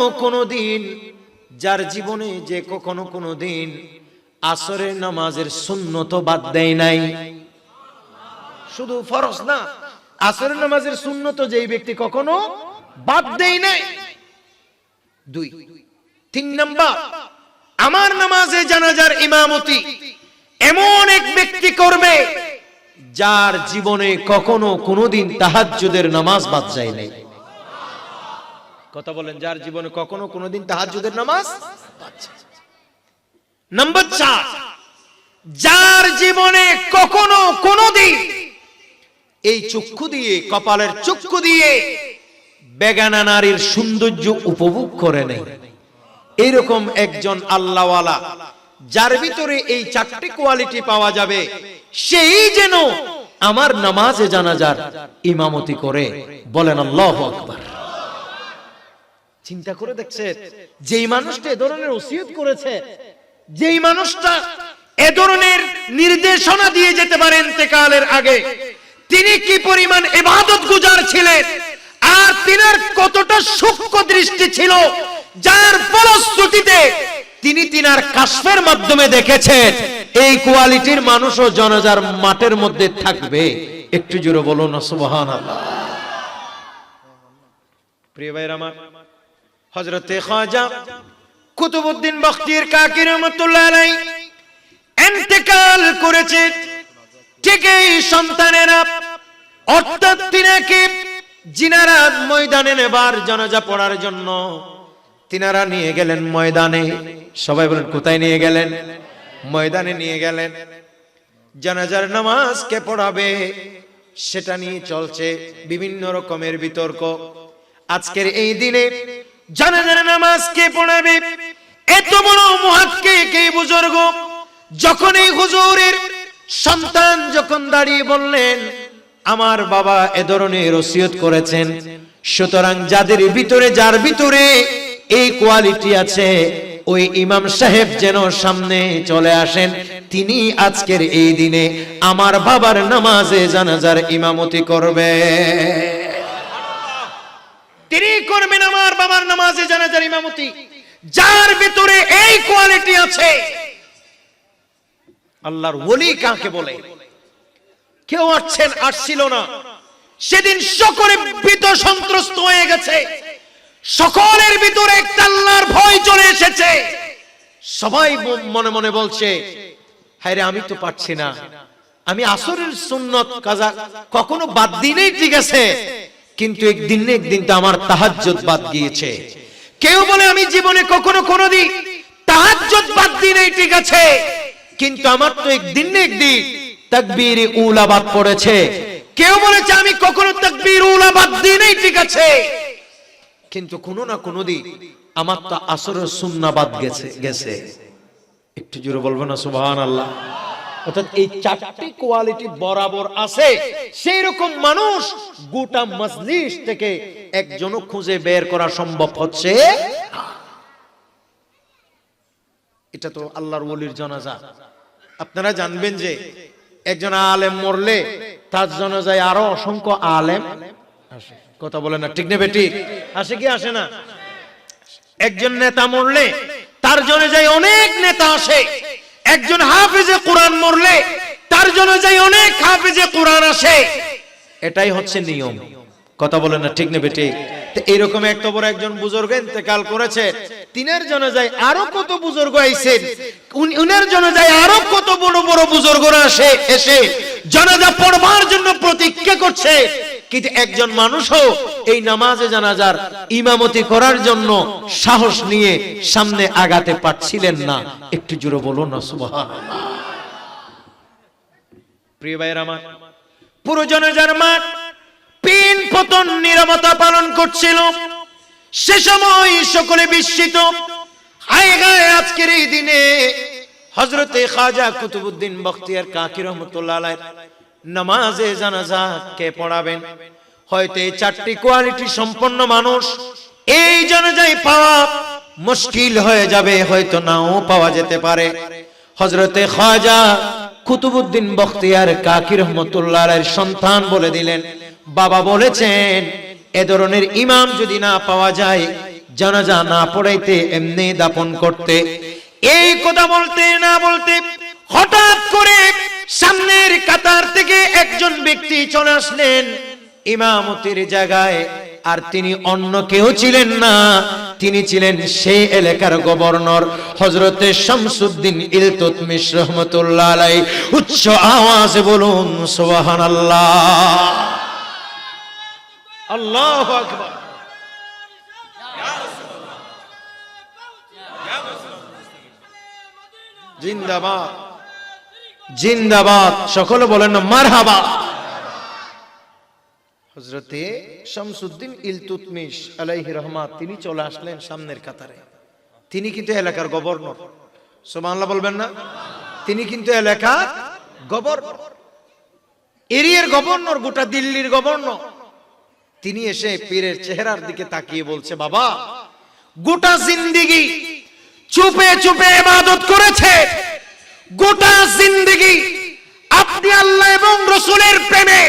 [SPEAKER 1] কোনোদিন আসরের নামাজের সুন্নত বাদ দেয় নাই। শুধু ফরজ না, আসরের নামাজের সুন্নত যেই ব্যক্তি কখনো বাদ দেয় নাই। 3 নাম্বার, আমার নামাজে জানাজার ইমামতি এমন এক ব্যক্তি করবে যার জীবনে কখনো কোনোদিন তাহাজ্জুদের নামাজ বাদ যায় নাই। কথা বলেন, যার জীবনে কখনো কোনোদিন তাহাজ্জুদের নামাজ বাদ যায়। নাম্বার 4, যার জীবনে কখনো কোনোদিন এই চক্ষু দিয়ে, কপালের চক্ষু দিয়ে বেগানা নারীর সৌন্দর্য উপভোগ করে নাই, এরকম একজন আল্লাহওয়ালা যার ভিতরে এই 4টি কোয়ালিটি পাওয়া যাবে, সেই যেন আমার নামাজে জানাজার ইমামতি করে। বলেন আল্লাহু আকবার। চিন্তা করে দেখছেন, যেই মানুষটা এ ধরনের ওসিয়ত করেছে, যেই মানুষটা এ ধরনের নির্দেশনা দিয়ে যেতে পারে ইন্তেকালের আগে, তিনি কি পরিমাণ ইবাদত গুজার ছিলেন আর তিনার কতটা সূক্ষ্ম দৃষ্টি ছিল, যার ফলশ্রুতিতে তিনি তিনার কাশফের মাধ্যমে দেখেছেন এই কোয়ালিটির মানুষও জানাজার মাঠের মধ্যে থাকবে। একটু জোরে বলুন না সুবহানাল্লাহ। প্রিয় ভাইরা আমার, হযরতে খাজা কুতুবউদ্দিন বখতিয়ার কাকি রাহমাতুল্লাহ আলাইহি ইন্তেকাল করেছে। ঠিক এই সন্তানেরা, অর্থাৎ তিনাকে জিনারা ময়দানে নেবার জানাজা পড়ার জন্য তিনারা নিয়ে গেলেন ময়দানে। সবাই বলেন কোথায় নিয়ে গেলেন? ময়দানে নিয়ে গেলেন। জানাজার নামাজ কে পড়াবে সেটা নিয়ে চলছে বিভিন্ন রকমের বিতর্ক। আজকের এই দিনে জানাজার নামাজ কে পড়াবে, এত বড় মুহাক্কিক এই বুজুর্গ যখন এই হুজুরের সন্তান যখন দাঁড়িয়ে বললেন আমার বাবা এ ধরনের ওসিয়ত করেছেন, সুতরাং যাদের ভিতরে, যার ভিতরে এই কোয়ালিটি আছে ওই ইমাম সাহেব যেন সামনে চলে আসেন, তিনি আজকের এই দিনে আমার বাবার নামাজে জানাজার ইমামতি করবে। তিনি করবেন আমার বাবার নামাজে জানাজার ইমামতি, যার ভিতরে এই কোয়ালিটি আছে। আল্লাহর ওলি কাকে বলে? কেউ আসছিল না সেদিন, সকলে ভীত সন্ত্রস্ত হয়ে গেছে, সকলের ভিতরে একটা আল্লাহর ভয় চলে এসেছে। সবাই মনে মনে বলছে হায় রে, আমি তো পারছি না, আমি আসরের সুন্নত কাজা কখনো বাদ দিই ঠিক আছে, কিন্তু একদিন না একদিন তো আমার তাহাজ্জুদ বাদ গিয়েছে। কেউ বলে আমি জীবনে কখনো কোনোদিন তাহাজ্জুদ বাদ দিই নাই ঠিক আছে, কিন্তু আমার তো একদিন না একদিন তাকবীরে উলা বাদ পড়েছে। কেউ বলেছে আমি কখনো তাকবীর উলা বাদ দিই নাই ঠিক আছে, কিন্তু কোনো না কোনো দিন আমার তো আসরের সুন্নাহ বাদ গেছে। একটু জোরে বলবো না সুবহানাল্লাহ। অর্থাৎ এই 4টি কোয়ালিটি বরাবর আছে, সেই রকম মানুষ গোটা মজলিস থেকে একজনও খুঁজে বের করা সম্ভব হচ্ছে। এটা তো আল্লাহর ওলির জানাজা। আপনারা জানবেন যে একজন আলেম মরলে তার জানাজায় আরো অসংখ্য আলেম আসে। কথা বলে না ঠিক নেবে ঠিক আসে কি আসে না? একজন নেতা মরলে তার জানাজায় অনেক নেতা আসে। একজন হাফেজে কোরআন মরলে তার জানাজায় অনেক হাফেজে কোরআন আসে। এটাই হচ্ছে নিয়ম। কথা বলে না ঠিক নেবে ঠিক। তো এরকম একটা বড় একজন বুজুর্গ ইন্তেকাল করেছে, তিনার জানাজায় আরো কত বুজুর্গ আইছেন, উনার জানাজায় আরো কত বড় বড় বুজুর্গরা এসে জানাজা পড়বার জন্য প্রতীক্ষা করছে, কিন্তু একজন মানুষও এই নামাজে জানাজার ইমামতি করার জন্য সাহস নিয়ে সামনে আগাতে পারছিলেন না। একটু জোরে বলুন না সুবহানাল্লাহ। প্রিয় ভাইরা আমার, পুরো জানাজার মাঠ পিন পতন নীরবতা পালন করছিল। সে সময় সকলে বিস্মিত, আয় গায়ে আজকের এই দিনে হযরতে খাজা কুতুবউদ্দিন বখতিয়ার কাকি রহমাতুল্লাহ আলাইহির নামাজে জানাজা কে পড়াবেন? হয়তো এই চারটি কোয়ালিটি সম্পন্ন মানুষ এই জানাজায় পাওয়া মুশকিল হয়ে যাবে, হয়তো নাও পাওয়া যেতে পারে। হযরতে খাজা কুতুবউদ্দিন বখতিয়ার কাকি রহমাতুল্লাহ আলাইহির সন্তান বলে দিলেন, বাবা বলেছেন এ ধরনের ইমাম যদি না পাওয়া যায় জানাজা না পড়াইতে এমনি দাফন করতে। এই কথা বলতে না বলতে হঠাৎ করে সামনের কাতার থেকে একজন ব্যক্তি চলে আসলেন ইমামতির জায়গায়। আর তিনি অন্য কেউ ছিলেন না, তিনি ছিলেন সেই এলাকার গভর্নর হযরতে শামসুদ্দিন ইলতুতমিশ রহমাতুল্লাহ আলাইহি। উচ্চ আওয়াজে বলুন সুবহানাল্লাহ, আল্লাহু আকবার। জিন্দাবাদ জিন্দাবাদ, সকলে বলেন না মারহাবা। হযরতে শামসুদ্দিন ইলতুতমিশ আলাইহি রহমাত তিনি চলে আসলেন সামনের কাতারে। তিনি কিন্তু এলাকার গভর্নর, সুবহানাল্লাহ বলবেন না? তিনি কিন্তু এলাকার গভর্নর, এরিয়ার গভর্নর, গোটা দিল্লির গভর্নর। তিনি এসে পীরের চেহারার দিকে তাকিয়ে বলছে, বাবা গোটা জিন্দেগি চুপে চুপে ইবাদত করেছে, গোটা জিন্দেগি আপনি আল্লাহ এবং রাসূলের প্রেমে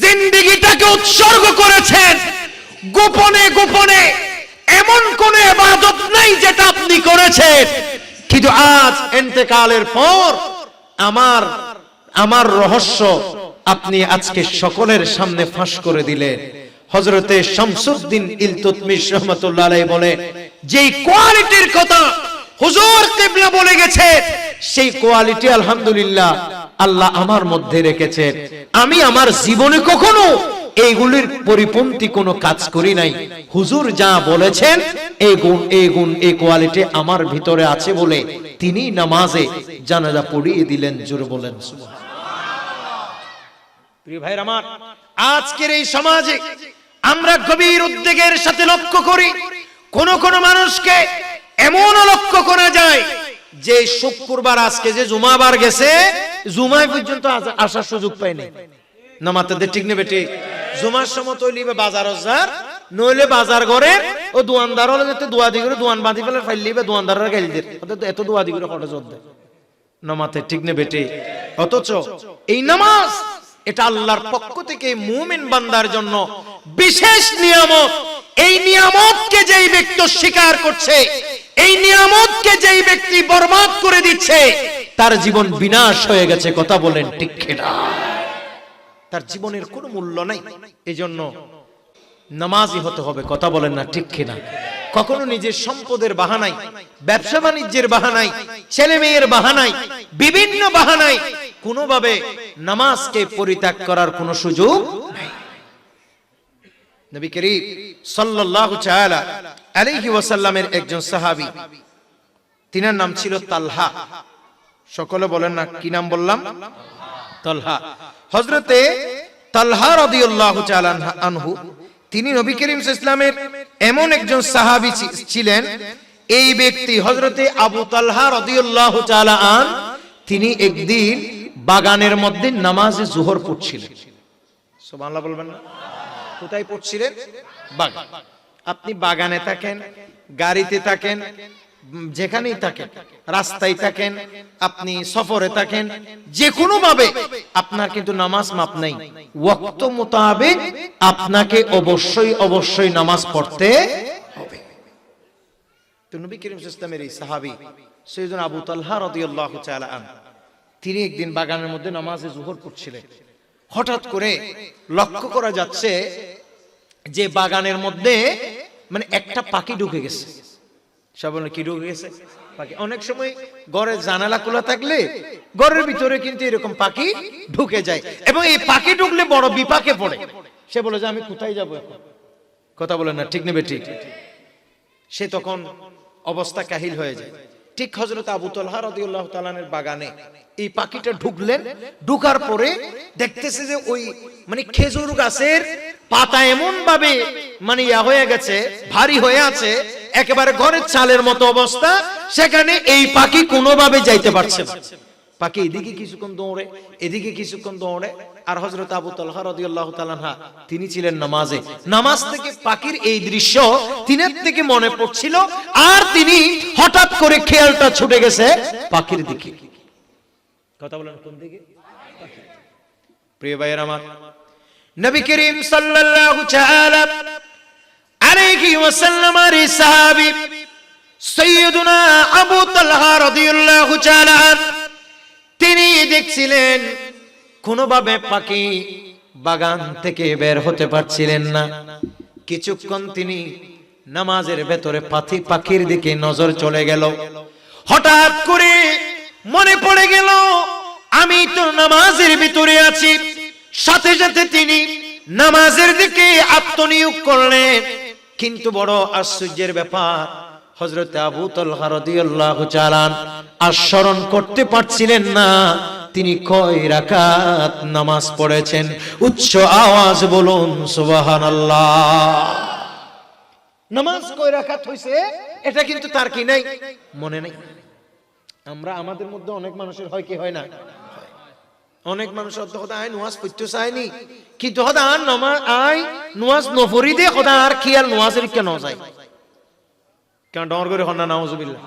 [SPEAKER 1] জিন্দেগিটাকে উৎসর্গ করেছেন, গোপনে গোপনে এমন কোন ইবাদত নাই যেটা আপনি করেছেন। কিন্তু আজ ইন্তেকালের পর আমার রহস্য আপনি আজকে সকলের সামনে ফাঁস করে দিলেন। হযরতে শামসুদ্দিন ইলতুতমিশ রাহমাতুল্লাহ আলাইহি বলে, যেই কোয়ালিটির কথা হুজুর কিবলা বলে গেছে সেই কোয়ালিটি আলহামদুলিল্লাহ আল্লাহ আমার মধ্যে রেখেছেন। আমি আমার জীবনে কখনো এইগুলির পরিপন্থী কোনো কাজ করি নাই। হুজুর যা বলেছেন এই গুণ এই কোয়ালিটি আমার ভিতরে আছে বলে তিনি নামাজে জানাজা পড়িয়ে দিলেন। জোরে বলেন সুবহানাল্লাহ। প্রিয় ভাইরা আমার, আজকের এই সমাজে আমরা গভীর উদ্বেগের সাথে লক্ষ্য করি, কোন কোন মানুষকে এমন লক্ষ্য করা যায় যে শুক্রবার আজকে যে জুমাবার গেছে, জুমায় পর্যন্ত আসার সুযোগ পায়নি। নামাতে ঠিক নেবে ঠিক, জুমার সময় তৈলিবে বাজার হাজার নইলে বাজার করে ও দোয়ানদার হলে যেতে দোয়া দি করে দোয়ান বাঁধি ফেলে ফাইলিবে দোয়ানদাররা গাইল দিয়ে এত দোয়া দি করে কটা জোর দেয়। নামাতে ঠিক নেবে ঠিক। অথচ এই নামাজ এটা আল্লাহর পক্ষ থেকে মুমিন বান্দার জন্য বিশেষ নিয়ামত। এই নিয়ামতকে যেই ব্যক্তি স্বীকার করছে, এই নিয়ামতকে যেই ব্যক্তি বরবাদ করে দিচ্ছে, তার জীবন বিনাশ হয়ে গেছে। কথা বলেন ঠিক কিনা? তার জীবনের কোনো মূল্য নাই। এজন্য নামাজি হতে হবে। কথা বলেন না ঠিক কিনা? কখনো নিজের সম্পদের বাহানাই, ব্যবসা বাণিজ্যের বাহানাই, ছেলে মেয়ের বাহানাই, বিভিন্ন বাহানাই কোনোভাবে নামাজকে পরিত্যাগ করার কোনো সুযোগ নাই। নবী করিম সাল্লাল্লাহু তাআলা আলাইহি ওয়াসাল্লামের একজন সাহাবী, তিনার নাম ছিল তালহা। সকলে বলেন না কি নাম বললাম? তালহা। হযরতে তালহা রাদিয়াল্লাহু তাআলা আনহু তিনি নবী করিম সাল্লাল্লাহু আলাইহি ওয়াসাল্লামের এমন একজন সাহাবী ছিলেন। এই ব্যক্তি হযরতে আবু তালহা রাদিয়াল্লাহু তাআলা আন তিনি একদিন বাগানের মধ্যে নামাজে জোহর পড়ছিলেন। সুবহানাল্লাহ বলবেন না? কোথায় পড়ছিলেন? বাগান। আপনি বাগানে থাকেন, গাড়িতে থাকেন, যেখানেই থাকেন, রাস্তায় থাকেন, আপনি সফরে থাকেন, যে কোনো ভাবে আপনার কিন্তু নামাজ মাপ নাই। ওয়াক্ত মোতাবেক আপনাকে অবশ্যই অবশ্যই নামাজ পড়তে হবে। তো নবী করিম সাল্লাল্লাহু আলাইহি ওয়াসাল্লামের এই সাহাবী সাইয়েদনা আবু তালহা রাদিয়াল্লাহু তাআলা আনহু তিনি একদিন বাগানের মধ্যে নামাজে জোহর পড়ছিলেন। হঠাৎ করে লক্ষ্য করা যাচ্ছে যে বাগানের মধ্যে মানে একটা পাখি ঢুকে গেছে। সব বলে কি ঢুকে গেছে? পাখি। অনেক সময় ঘরের জানালা খোলা থাকলে ঘরের ভিতরে কিন্তু এরকম পাখি ঢুকে যায়, এবং এই পাখি ঢুকলে বড় বিপাকে পড়ে। সে বলে যে আমি কোথায় যাব এখন? কথা বলে না ঠিক নেবে ঠিক। সে তখন অবস্থা কাহিল হয়ে যায়। ঠিক হযরত আবু তালহা রাদিয়াল্লাহু তাআলা এর বাগানে এই পাখিটা ঢুকলেন। ঢুকার পরে দেখতেছে যে ওই মানে খেজুর গাছের পাতা এমন ভাবে মানে ইয়া হয়ে গেছে, ভারী হয়ে আছে, একেবারে ঘরের চালের মতো অবস্থা, সেখানে এই পাখি কোনোভাবে যাইতে পারছে না। পাখি এদিকে কিছুক্ষণ দৌড়ে, এদিকে কিছুক্ষণ দৌড়ে। আর হযরত আবু তালহা রাদিয়াল্লাহু তাআলা আনহু তিনি ছিলেন নামাজে, নামাজ থেকে পাখির এই দৃশ্য তিনের থেকে মনে পড়ছিল, আর তিনি হঠাৎ করে খেয়ালটা ছুটে গেছে পাখির দিকে। কথা বলেন কোন দিকে? প্রিয় ভাইয়ের আমার, নবী করিম সাল্লাল্লাহু তাআলা আলাইহি ওয়াসাল্লাম এর সাহাবী সাইয়্যিদুনা আবু তালহা রাদিয়াল্লাহু তাআলা তিনি দেখছিলেন কোনোভাবে পাখি বাগান থেকে বের হতে পারছিলেন না। কিছুক্ষণ তিনি নামাজের ভেতরে পাখির দিকে নজর চলে গেল। হঠাৎ করে মনে পড়ে গেল আমি তো নামাজের ভিতরে আছি। সাথে সাথে তিনি নামাজের দিকে আত্মনিয়োগ করলেন। কিন্তু বড় আশ্চর্যের ব্যাপার, হযরত আবু তালহা রাদিয়াল্লাহু তাআলা আর স্মরণ করতে পারছিলেন না তিনি কয় রাকাত নামাজ পড়েছেন। উচ্চ আওয়াজ বলুন সুবহানাল্লাহ। নামাজ কয় রাকাত হইছে এটা কিন্তু তার কি নাই, মনে নাই। আমরা আমাদের মধ্যে অনেক মানুষের হয় কি হয় না, অনেক মানুষ আয় নামাজ পড়তে চায়নি, কিন্তু হদা আর নামাজ নফরি দে হদা আর খেয়াল নামাজের কেন যায় কেন ডর করে হন্না নাউজুবিল্লাহ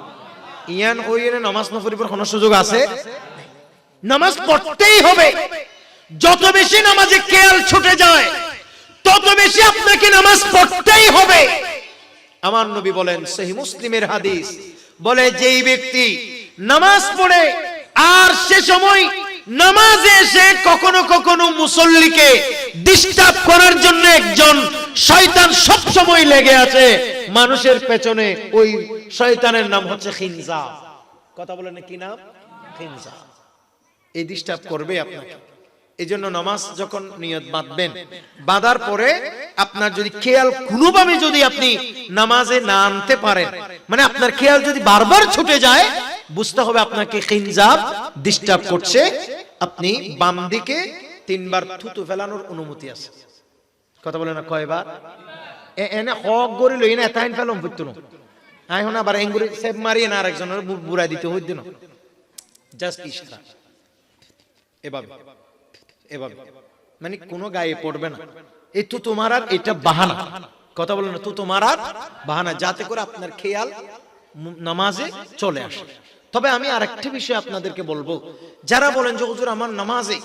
[SPEAKER 1] ইয়ান কইরে নামাজ নফরির কোনো সুযোগ আছে? নামাজ পড়তেই হবে। যত বেশি নামাজে খেয়াল ছুটে যায় তত বেশি আপনাকে নামাজ পড়তেই হবে। আমার নবী বলেন, সহিহ মুসলিমের হাদিস বলে, যেই ব্যক্তি নামাজ পড়ে আর সে সময় নামাজে এসে কখনো কখনো মুসল্লিকে ডিস্টার্ব করার জন্য একজন শয়তান সব সময় লেগে আছে মানুষের পেছনে, ওই শয়তানের নাম হচ্ছে খিনজা। কথা বলেন কি নাম? খিনজা। এই ডিস্টার্ব করবে আপনাকে। এইজন্য নামাজ যখন নিয়ত বাঁধবেন, বাঁধার পরে আপনার যদি খেয়াল কোনোভাবে যদি আপনি নামাজে না আনতে পারেন, মানে আপনার খেয়াল যদি বারবার ছুটে যায়, বুঝতে হবে আপনাকে খিনজাব ডিস্টার্ব করছে। আপনি বাম দিকে 3 বার থুতু ফেলানোর অনুমতি আছে। কথা বলে না কয়বার? এনে হক গরি লই না তাইন ফেলম বুঝতো না। আই হনা আবার এঙ্গুরি সেভ মারিয়ে না আরেকজনের বুড়াই দিতে হইতো না। জাস্ট ইশারা, এভাবে এভাবে, মানে কোনো গায়ে পড়বে না। এই তো তোমার আর এটা বাহানা। কথা বলে না, তো তোমার আর বাহানা, যাতে করে আপনার খেয়াল নামাজে চলে আসে। তবে আমি আরেকটা বিষয় আপনাদেরকে বলবো, যারা বলেন যে হুজুর আমার নামাজে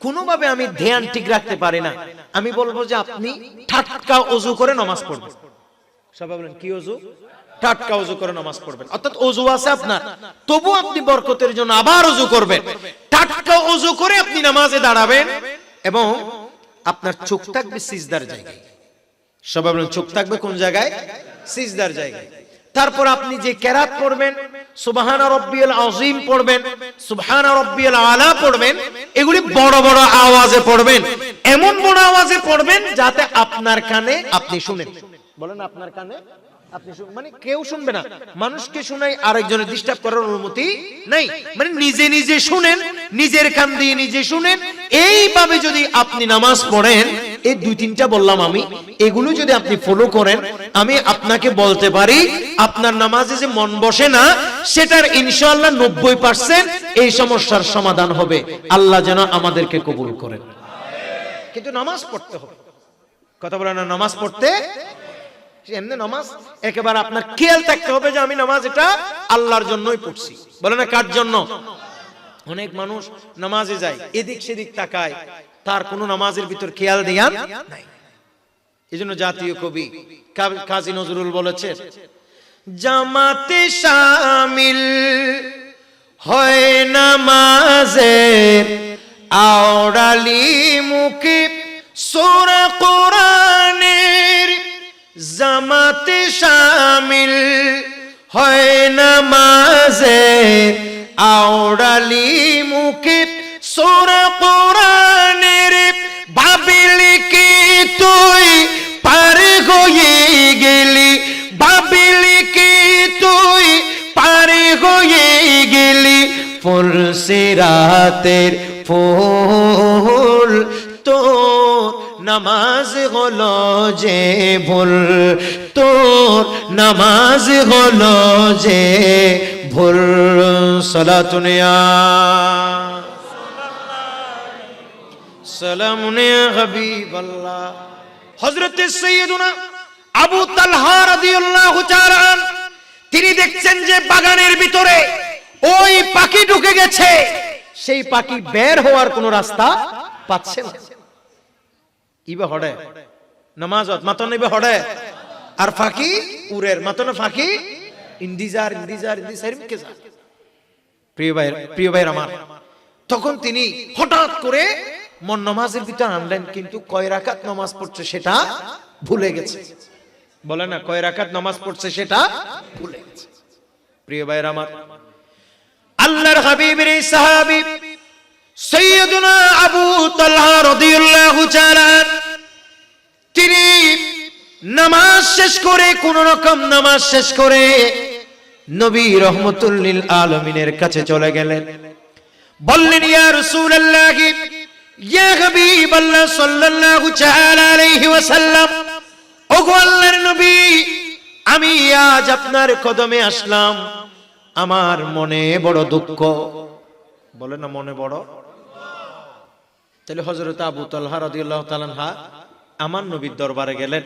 [SPEAKER 1] কোনোভাবে আমি ধ্যান ঠিক রাখতে পারি না, আমি বলবো যে আপনি টাটকা ওযু করে নামাজ পড়বেন। সবাই বলেন কি ওযু? টাটকা ওযু করে নামাজ পড়বেন। অর্থাৎ ওযু আছে আপনার, তবু আপনি বরকতের জন্য আবার ওযু করবেন। টাটকা ওযু করে আপনি নামাজে দাঁড়াবেন এবং আপনার চোখ থাকবে সিজদার জায়গায়। সবাই বলেন চোখ থাকবে কোন জায়গায়? সিজদার জায়গায়। তারপর আপনি যে কেরাত পড়বেন, সুবহানা রাব্বিয়াল আযীম পড়বেন, সুবহানা রাব্বিয়াল আলা পড়বেন, এগুলি বড় বড় আওয়াজে পড়বেন। এমন বড় আওয়াজে পড়বেন যাতে আপনার কানে আপনি শুনেন। বলেন আপনার কানে আপনি মানে কেউ শুনবে না, মানুষকে শোনাই আরেকজনের ডিস্টার্ব করার অনুমতি নাই। মানে নিজে নিজে শুনেন, নিজের কান দিয়ে নিজে শুনেন। এইভাবে যদি আপনি নামাজ পড়েন, এই 2-3টা বললাম আমি, এগুলো যদি আপনি ফলো করেন, আমি আপনাকে বলতে পারি আপনার নামাজে যে মন বসে না, সেটার ইনশাআল্লাহ 90% এই সমস্যার সমাধান হবে। আল্লাহ যেন আমাদেরকে কবুল করেন। কিন্তু নামাজ পড়তে হবে। কথা বলেন না, নামাজ পড়তে এমনি নামাজ একেবারে আপনার খেয়াল থাকতে হবে যে আমি নামাজ এটা আল্লাহর জন্যই পড়ছি। বলে না কার জন্য? অনেক মানুষ নামাজে যায় এদিক সেদিক তাকায়, তার কোনো নামাজের ভিতর খেয়াল ধ্যান নাই। এজন্য জাতীয় কবি কাজী নজরুল বলেছেন, জামাতে শামিল হয় নামাজের আওড়ালি মুখে সূরা কোরআনের, জামাতে শামিল হয় নামাজে আওড়ালি মুখে সূরা কোরআনের, ভাবিলি কি তুই পার হয়ে গেলি, ভাবিলি কি তুই পার হয়ে গেলি, ফুলসিরাতের ফুল তো নামাজ হলো যে ভুল, তোর নামাজ হলো যে ভুল। সালাতুন ইয়া সালামুন ইয়া হাবিবাল্লাহ। হযরত সাইয়্যিদুনা আবু তালহা রাদিয়াল্লাহু তাআলা তিনি দেখছেন যে বাগানের ভিতরে ওই পাখি ঢুকে গেছে, সেই পাখি বের হওয়ার কোনো রাস্তা পাচ্ছে না। ইবা হড়ে নামাজত মাতন ইবা হড়ে আর ফাঁকি উরের মাতন ফাঁকি ইন্দিজার ইন্দিজার ইন্দিজার কে যা। প্রিয় ভাই আমার, তখন তিনি হঠাৎ করে মন নামাজের ভিতর আনলেন, কিন্তু কয় রাকাত নামাজ পড়ছে সেটা ভুলে গেছে। বলে না কয় রাকাত নামাজ পড়ছে সেটা ভুলে গেছে। প্রিয় ভাই আমার, আল্লাহর হাবিবের এই সাহাবী সাইয়্যিদুনা আবু তালহা রাদিয়াল্লাহু তাআলা তিনি নামাজ শেষ করে, কোন রকম নামাজ শেষ করে নবী রাহমাতুল লিল আলামিনের কাছে চলে গেলেন। বললেন, ইয়া রাসূলুল্লাহ, ইয়া হাবিবাল্লাহ সাল্লাল্লাহু তাআলা আলাইহি ওয়াসাল্লাম, ওগো আল্লাহর নবী, আমি আজ আপনার কদমে আসলাম, আমার মনে বড় দুঃখ। বলে না মনে বড়। তাহলে হযরত আবু তালহা রাদিয়াল্লাহু তাআলা আনহু আমার নবীর দরবারে গেলেন,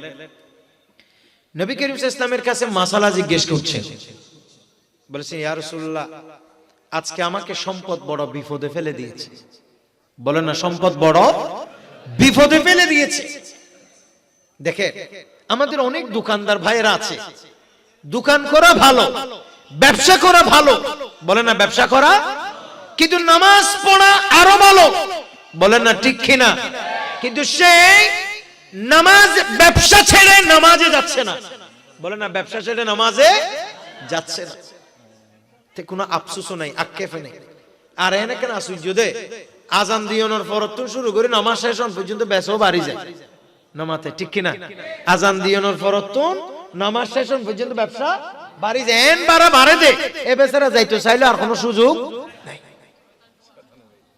[SPEAKER 1] নবী করিম সাল্লাল্লাহু আলাইহি ওয়াসাল্লামের কাছে মাসালা জিজ্ঞেস করছেন। বলেছেন, ইয়া রাসূলুল্লাহ, আজকে আমাকে সম্পদ বড় বিপদে ফেলে দিয়েছে। বলে না সম্পদ বড় বিপদে ফেলে দিয়েছে। দেখে আমাদের অনেক দোকানদার ভাইয়েরা আছে, দোকান করা ভালো, ব্যবসা করা ভালো, বলে না ব্যবসা করা, কিন্তু নামাজ পড়া আরো ভালো। বলেন না ঠিক কিনা? কিন্তু সেই নামাজ ব্যবসা ছেড়ে নামাজে যাচ্ছে না। বলে না ব্যবসা ছেড়ে নামাজে যাচ্ছে না। কোনো আফসোসও নাই, আক্ষেপে নেই। আর এনে কেন আসুই যদি আজান দিওনোর পরত শুরু করে নামাজ শেষ পর্যন্ত বেসও বাড়ি যায় নামাতে, ঠিক কিনা? আজান দিওনোর পরত নামাজ শেষ পর্যন্ত ব্যবসা বাড়ি যায়, এন বাড়া বাড়ে দে এ বেচারা যাইতো চাইলে আর কোনো সুযোগ নাই।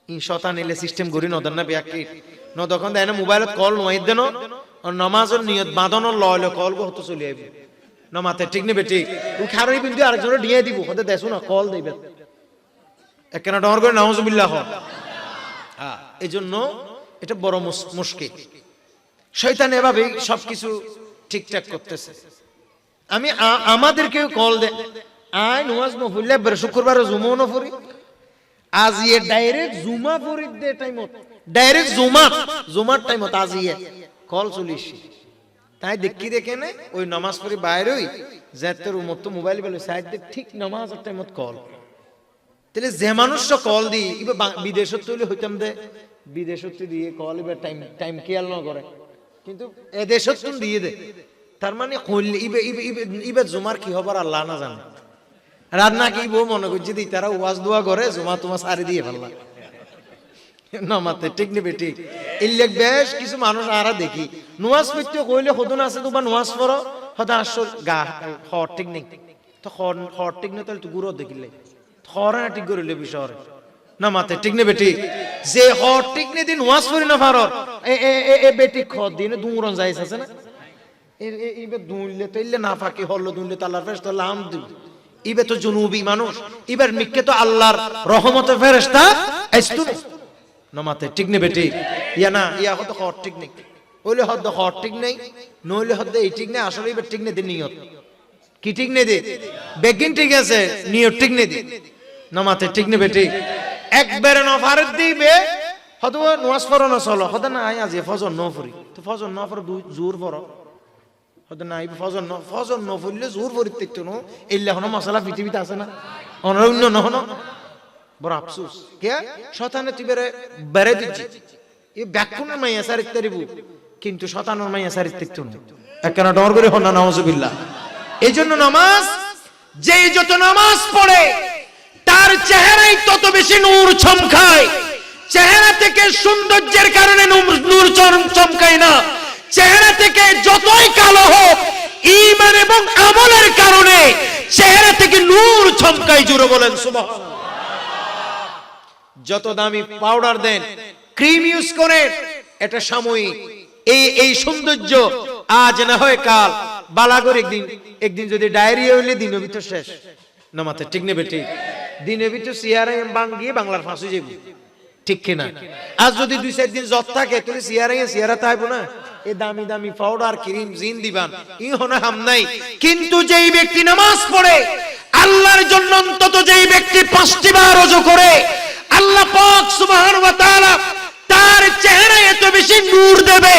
[SPEAKER 1] ই শতান এলে সিস্টেম করি নদন না ব্যাকি নদখন দেয় না, মোবাইলত কল নয় দেন নামাজের নিয়ত বাঁধনের লয়লে কল গো হতো চলে আইব নামাতে, ঠিক নেবে ঠিক তুই খারই কিন্তু আরেকজনের দিয়ে দিব হতে দেছো না কল দিবে একখানা ডর করে নাউজুবিল্লাহ। হ্যাঁ, এই জন্য এটা বড় মুশকিল। শয়তান এভাবেই সবকিছু ঠিকঠাক করতেছে। আমি আমাদেরকেও কল দে, আয় নামাজ ন পড়লে শুক্রবারে জুমাও ন পড়ি, আজ ইয়ে ডাইরেক্ট জুমা পড়ি দে টাইমত, ডাইরেক্ট জুমার টাইমত আজ ইয়ে কল চলিস। তাই দেখি দেখে নে ওই নামাজ পড়ি বাইরে ওই যেতে রুমত তো মোবাইল বেলে সাইড দে ঠিক নামাজের টাইমত কল। তাহলে যে মানুষ কল দি ইবে বিদেশত তৈরি হইতাম দে, বিদেশত দিয়ে কল এবার টাইম টাইম খেয়াল না করে, কিন্তু এদেশত দিয়ে দে। তার মানে ইবে জুমার কি হবার আল্লাহ না জানে। রান্না কি বউ মনে করছি দি তারা ওয়াজ দোয়া করে জুমা তোমার সারি দিয়ে ফেললা নামাতে, ঠিক নেবে ঠিক। ইল্লেক বেশ কিছু মানুষ আরা দেখি নোয়াজ পড়তে কইলে হদন আছে তো বা নোয়াজ পড়ো হদা আসল গা হর ঠিক নেই তো হর ঠিক নেই তাহলে তো গুরু দেখিলে হরা ঠিক করিলে বিষয় নামাতে, ঠিক নেবে ঠিক। যে হর ঠিক নেই দিন নোয়াজ পড়ি না পারো এ বেটি খদ দিনে দুমরন যাইস আছে না, ইবে দুইলে তো ইল্লে না ফাঁকি হল্লো দুইলে তো আল্লাহর ফেরেশতা লাম দিব, ইবে তো জুনুবি মানুষ, ইবার মিক্কে তো আল্লাহর রহমতের ফেরেশতা আইস্তু নামাতে, ঠিক নেবে ঠিক। ইয়া না ইয়া হতো হর ঠিক নেই, ওইলে হদ হর ঠিক নেই, নইলে হদ এই ঠিক নেই, আসলে ইবে ঠিক নেই দি নিয়ত কি ঠিক নেই দি বেগিন ঠিক আছে নিয়ত ঠিক নেই দি নামাতে, ঠিক নেবে ঠিক। একবারে না ফারত দিবে হতো নামাজ পড়ো না চলো হদা না আই আজ ফজর ন পড়ি তো ফজর ন পড়ো দুই জোর পড়ো হদা না ফজর ন পড়লে জোর পড়ি দেখতো না এল্লা হনো মশলা পৃথিবীতে আছে না অন্য নহন বড় আফসোস কে শতানে তুই বেড়ে দিচ্ছি এই ব্যাকুনের মাইয়া সারিত তারিবু কিন্তু শতানোর মাইয়া সারিত দেখতো না একখানা ডর করে হন না নাউজুবিল্লাহ। এই জন্য নামাজ যে যত নামাজ পড়ে তার চেহারায় তত বেশি নূর চমকায়। চেহারা থেকে সৌন্দর্যের কারণে নূর চমকায় না, চেহারা থেকে যতই কালো হোক ঈমান এবং আমলের কারণে চেহারা থেকে নূর চমকায়। জোরে বলেন সুবহানাল্লাহ। যত দামি পাউডার দেন ক্রিম ইউজ করেন এটা সাময়িক, এই সৌন্দর্য আজ না হয় কাল, বালাগর একদিন যদি ডায়রিয়া হইলে দিনের ভিতর শেষ নামাতে, ঠিক নেবে ঠিক, দিনের ভিতর সিআরআইএম বাঙ্গিয়ে বাংলার ফাঁসি যাইব, ঠিক কিনা? আজ যদি 2-4 দিন জ্বর থাকে তাহলে সিআরআইএম তাইব না, এ দামি দামি পাউডার ক্রিম জিন দিবান, ই হনা হাম নাই। কিন্তু যেই ব্যক্তি নামাজ পড়ে আল্লাহর জন্য, অন্তত যেই ব্যক্তি 5টি বার ওযু করে, আল্লাহ পাক সুবহানাহু ওয়া তাআলা তার চেহারায় এত বেশি নূর দেবে,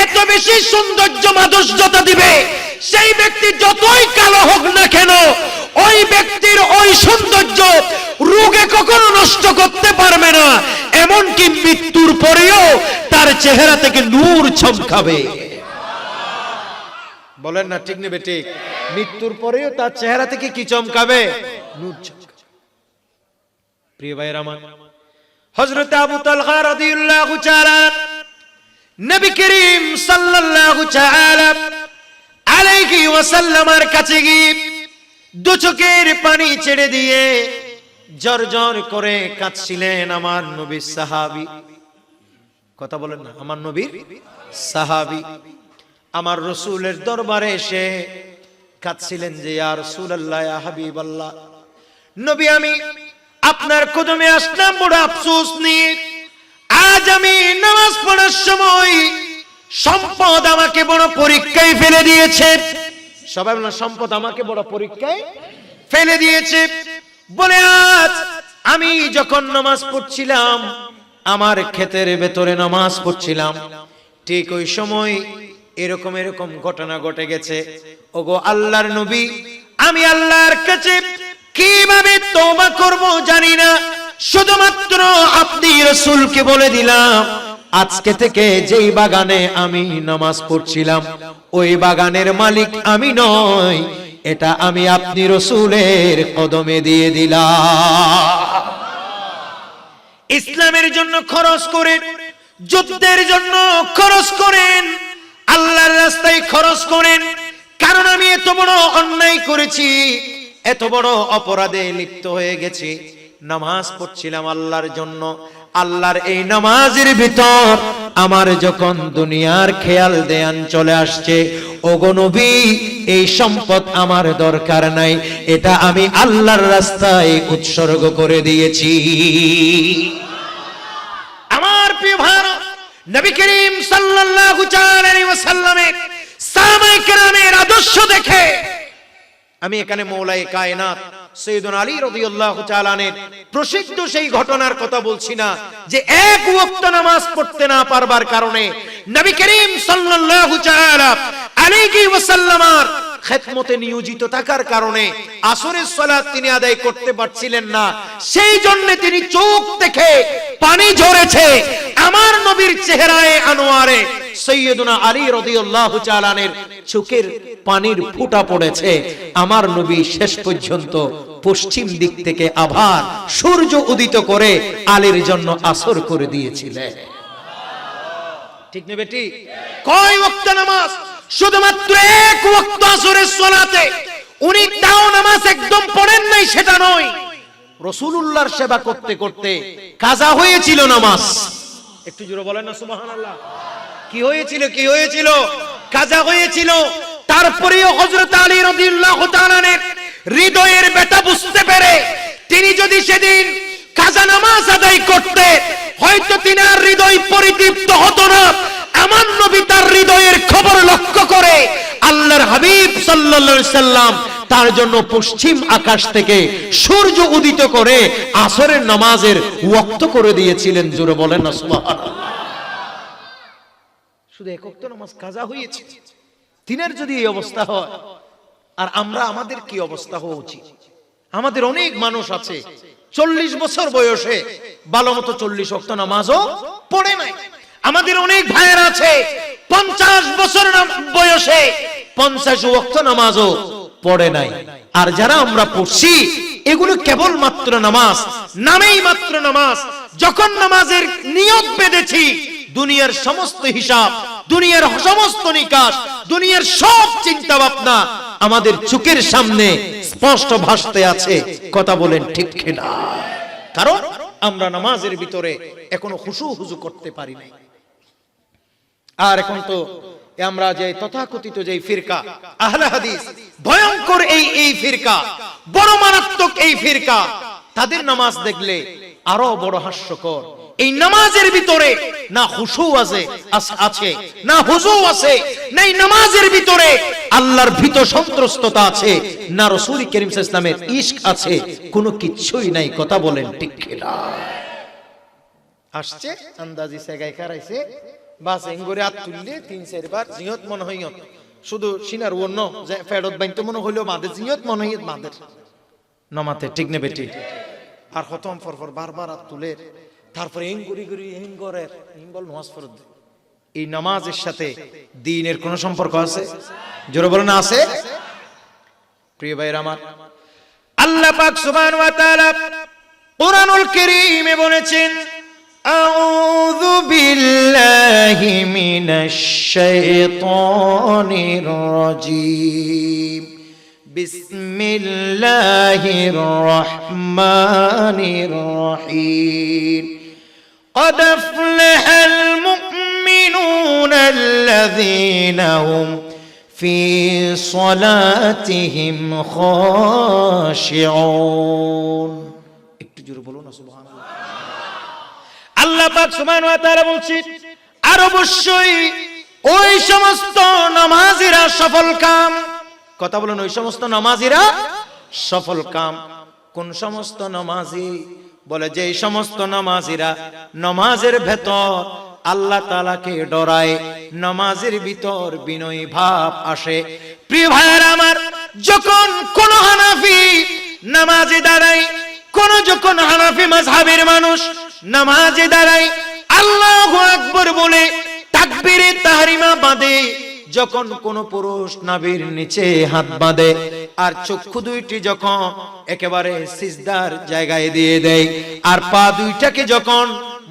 [SPEAKER 1] এত বেশি সৌন্দর্য মাধুর্যতা দিবে, সেই ব্যক্তি যতই কালো হোক না কেন ওই ব্যক্তির ওই সৌন্দর্য রোগে কখনো নষ্ট করতে পারবে না, এমনকি মৃত্যুর পরেও তার চেহারা থেকে নূর চমকাবে। বলেন না ঠিক নেবে ঠিক? মৃত্যুর পরেও তার চেহারা থেকে কি চমকাবে? নূর চমকাবে। প্রিয় ভাইরা আমার, হযরত আবু তালহা রাদিয়াল্লাহু তাআলা নবী করিম সাল্লাল্লাহু তাআলা আলাইহি ওয়াসাল্লামের কাছে গিয়ে দু চোখের পানি ছেড়ে দিয়ে জর্জর করে কাঁদছিলেন। আমার নবীর সাহাবী, কথা বলেন না, আমার নবীর সাহাবী আমার রাসূলের দরবারে এসে কাঁদছিলেন যে ইয়া রাসূলুল্লাহ, ইয়া হাবিবাল্লাহ, নবী আমি আপনার কদমে আসলাম বড় আফসোস নিয়ে। আজ আমি নামাজ পড়ার সময় সম্পদ আমাকে বড় পরীক্ষায় ফেলে দিয়েছে। সবাই বলেন, সম্পদ আমাকে বড় পরীক্ষায় ফেলে দিয়েছে। বলে আজ আমি যখন নামাজ পড়ছিলাম, আমার ক্ষেতের ভেতরে নামাজ পড়ছিলাম, ঠিক ওই সময় এরকম ঘটনা ঘটে গেছে। ওগো আল্লাহর নবী, আমি আল্লাহর কাছে কিভাবে তওবা করব জানি না, শুধুমাত্র আপনি রাসূলকে বলে দিলাম আজকে থেকে যেই বাগানে আমি নামাজ পড়ছিলাম ওই বাগানের মালিক আমি নই, এটা আমি আপনি রাসূলের কদমে দিয়ে দিলাম। ইসলামের জন্য খরচ করেন, যুদ্ধের জন্য খরচ করেন, আল্লাহর রাস্তায় খরচ করেন, কারণ আমি এত বড় অন্যায় করেছি, এত বড় অপরাধে লিপ্ত হয়ে গেছি। নামাজ পড়ছিলাম আল্লাহর জন্য, আল্লাহর এই নামাজের ভিতর আমার যখন দুনিয়ার খেয়াল দেয়ান চলে আসছে, ওগো নবী এই সম্পদ আমার দরকার নাই, এটা আমি আল্লাহর রাস্তায় উৎসর্গ করে দিয়েছি। আমার প্রিয় ভাইরা, নবী করিম সাল্লাল্লাহু আলাইহি ওয়াসাল্লামের সাহাবায়ে কেরামের আদর্শ দেখে আমি এখানে মৌলাই কায়নাত সৈয়দনা আলী রাদিয়াল্লাহু তাআলা আনহু প্রসিদ্ধ সেই ঘটনার কথা বলছি না, যে এক ওয়াক্ত নামাজ পড়তে না পারবার কারণে নবী করিম সাল্লাল্লাহু তাআলা আলাইহি ওয়াসাল্লামের খিদমতে নিয়োজিত থাকার কারণে আসরের সালাত তিনি আদায় করতে পারছিলেন না, সেই জন্য তিনি চোখ থেকে পানি ঝরেছে। আমার নবীর চেহারায় আনোয়ারে সৈয়দনা আলী রাদিয়াল্লাহু তাআলা আনহুর চোখের পানির ফোঁটা পড়েছে। আমার নবী শেষ পর্যন্ত পশ্চিম দিক থেকে আবার সূর্য উদিত করে আলীর জন্য আসর করে দিয়েছিলেন। ঠিক নেবে ঠিক? কয় ওয়াক্ত নামাজ? শুধুমাত্র এক ওয়াক্ত আসরের সালাতে। উনি তাও নামাজ একদম পড়েন নাই সেটা নয়, রাসূলুল্লাহর সেবা করতে করতে কাজা হয়েছিল নামাজ। একটু জোরে বলেন না সুবহানাল্লাহ। কি হয়েছিল? কাজা হয়েছিল। তারপরেও হযরত আলী রাদিয়াল্লাহু তাআলা হৃদয়ের ব্যথা বুঝতে পেরে তিনি যদি সেদিন কাজা নামাজ আদায় করতে, হয়তো তিনার হৃদয় পরিতৃপ্ত হতো না। আমার নবী তার হৃদয়ের খবর লক্ষ্য করে আল্লাহর হাবিব সাল্লাল্লাহু আলাইহি সাল্লাম তার জন্য পশ্চিম আকাশ থেকে সূর্য উদিত করে আসরের নামাজের ওয়াক্ত করে দিয়েছিলেন। জোরে বলেন না সুবহানাল্লাহ। শুধু এক ওয়াক্ত নামাজ কাজা হয়েছে। তিনের যদি এই অবস্থা হয়, আর আমাদের কি অবস্থা হওয়া উচিত? আমাদের অনেক মানুষ আছে 40 বছর বয়সে ভালোমতো 40 ওয়াক্ত নামাজও পড়ে নাই। আমাদের অনেক ভাইয়ের আছে 50 বছর বয়সে 50 ওয়াক্ত নামাজও পড়ে নাই। আর যারা আমরা পড়ছি এগুলো কেবল মাত্র নামাজ, নামেই মাত্র নামাজ। যখন নামাজের নিয়ত বেঁধেছি, দুনিয়ার সমস্ত হিসাব, দুনিয়ার সমস্ত নিকাশ, দুনিয়ার সব চিন্তা ভাবনা আমাদের চোখের সামনে স্পষ্ট ভাসতে আছে। কথা বলেন ঠিক কিনা? কারণ আমরা নামাজের ভিতরে এখনো খুশু হুজু করতে পারি নাই। আর এখন তো আমরা যে তথাকথিত যে ফিরকা আহলে হাদিস, ভয়ঙ্কর এই ফিরকা, বড় মারাত্মক এই ফিরকা, তাদের নামাজ দেখলে আরো বড় হাস্যকর। এই নামাজের ভিতরে না খুশু আছে, না হুজু আছে, না এই নামাজের ভিতরে আল্লাহর ভীত সন্ত্রস্ততা আছে, না রাসূল করিম সাল্লাল্লাহু আলাইহি ওয়াসাল্লামের ইশক আছে, কোনো কিছুই নাই। কথা বলেন ঠিক কিনা? আসছে আন্দাজি সেগাই খারাইছে, বাস এঙ্গরে হাত তুললে ৩-৪ বার জিয়ত মনে হইয়ত, শুধু সিনার অন্য যে ফেরত বাইতে মনে হইলো মাদের জিয়ত মনে হইয়ত মাদের নমাতে, ঠিক না বেটি? আর খতম পরপর বারবার হাত তুলে, তারপরে এঙ্গুরি এঙ্গরের বল নামাজ ফরজ। এই নামাজের সাথে দ্বীনের কোন সম্পর্ক আছে? জোরে বলেন আছে? প্রিয় ভাইরা আমার, আল্লাহ পাক সুবহানাহু ওয়া তাআলা কুরআনুল কারীমে বলেছেন, আউযু বিল্লাহি মিনাশ শাইতানির রাজীম, বিসমিল্লাহির রহমানির রহিম, قد أفلح المؤمنون الذين هم في صلاتهم خاشعون। একটু জোরে বলুন না সুবহানাল্লাহ। আল্লাহ পাক সুবহানাহু ওয়া তাআলা বলছেন, আর অবশ্যই ওই সমস্ত নামাজীরা সফল কাম। কথা বলেন, ওই সমস্ত নামাজীরা সফল কাম। কোন সমস্ত নামাজি? বলে যে এই সমস্ত নামাজীরা নামাজের ভেতর আল্লাহ তাআলাকে ডরায়, নামাজের ভিতর বিনয়ী ভাব আসে। প্রিয় ভাইরা আমার, যখন কোন হানাফি নামাজে দাঁড়ায়, যখন হানাফি মাযহাবের মানুষ নামাজে দাঁড়ায়, আল্লাহু আকবার বলে তাকবীরে তাহরিমা বাঁধে, যখন কোন পুরুষ নাভির নিচে হাত বাঁধে আর চক্ষু দুইটি যখন একেবারে সিজদার জায়গায় দিয়ে দেয়, আর পা দুইটাকে যখন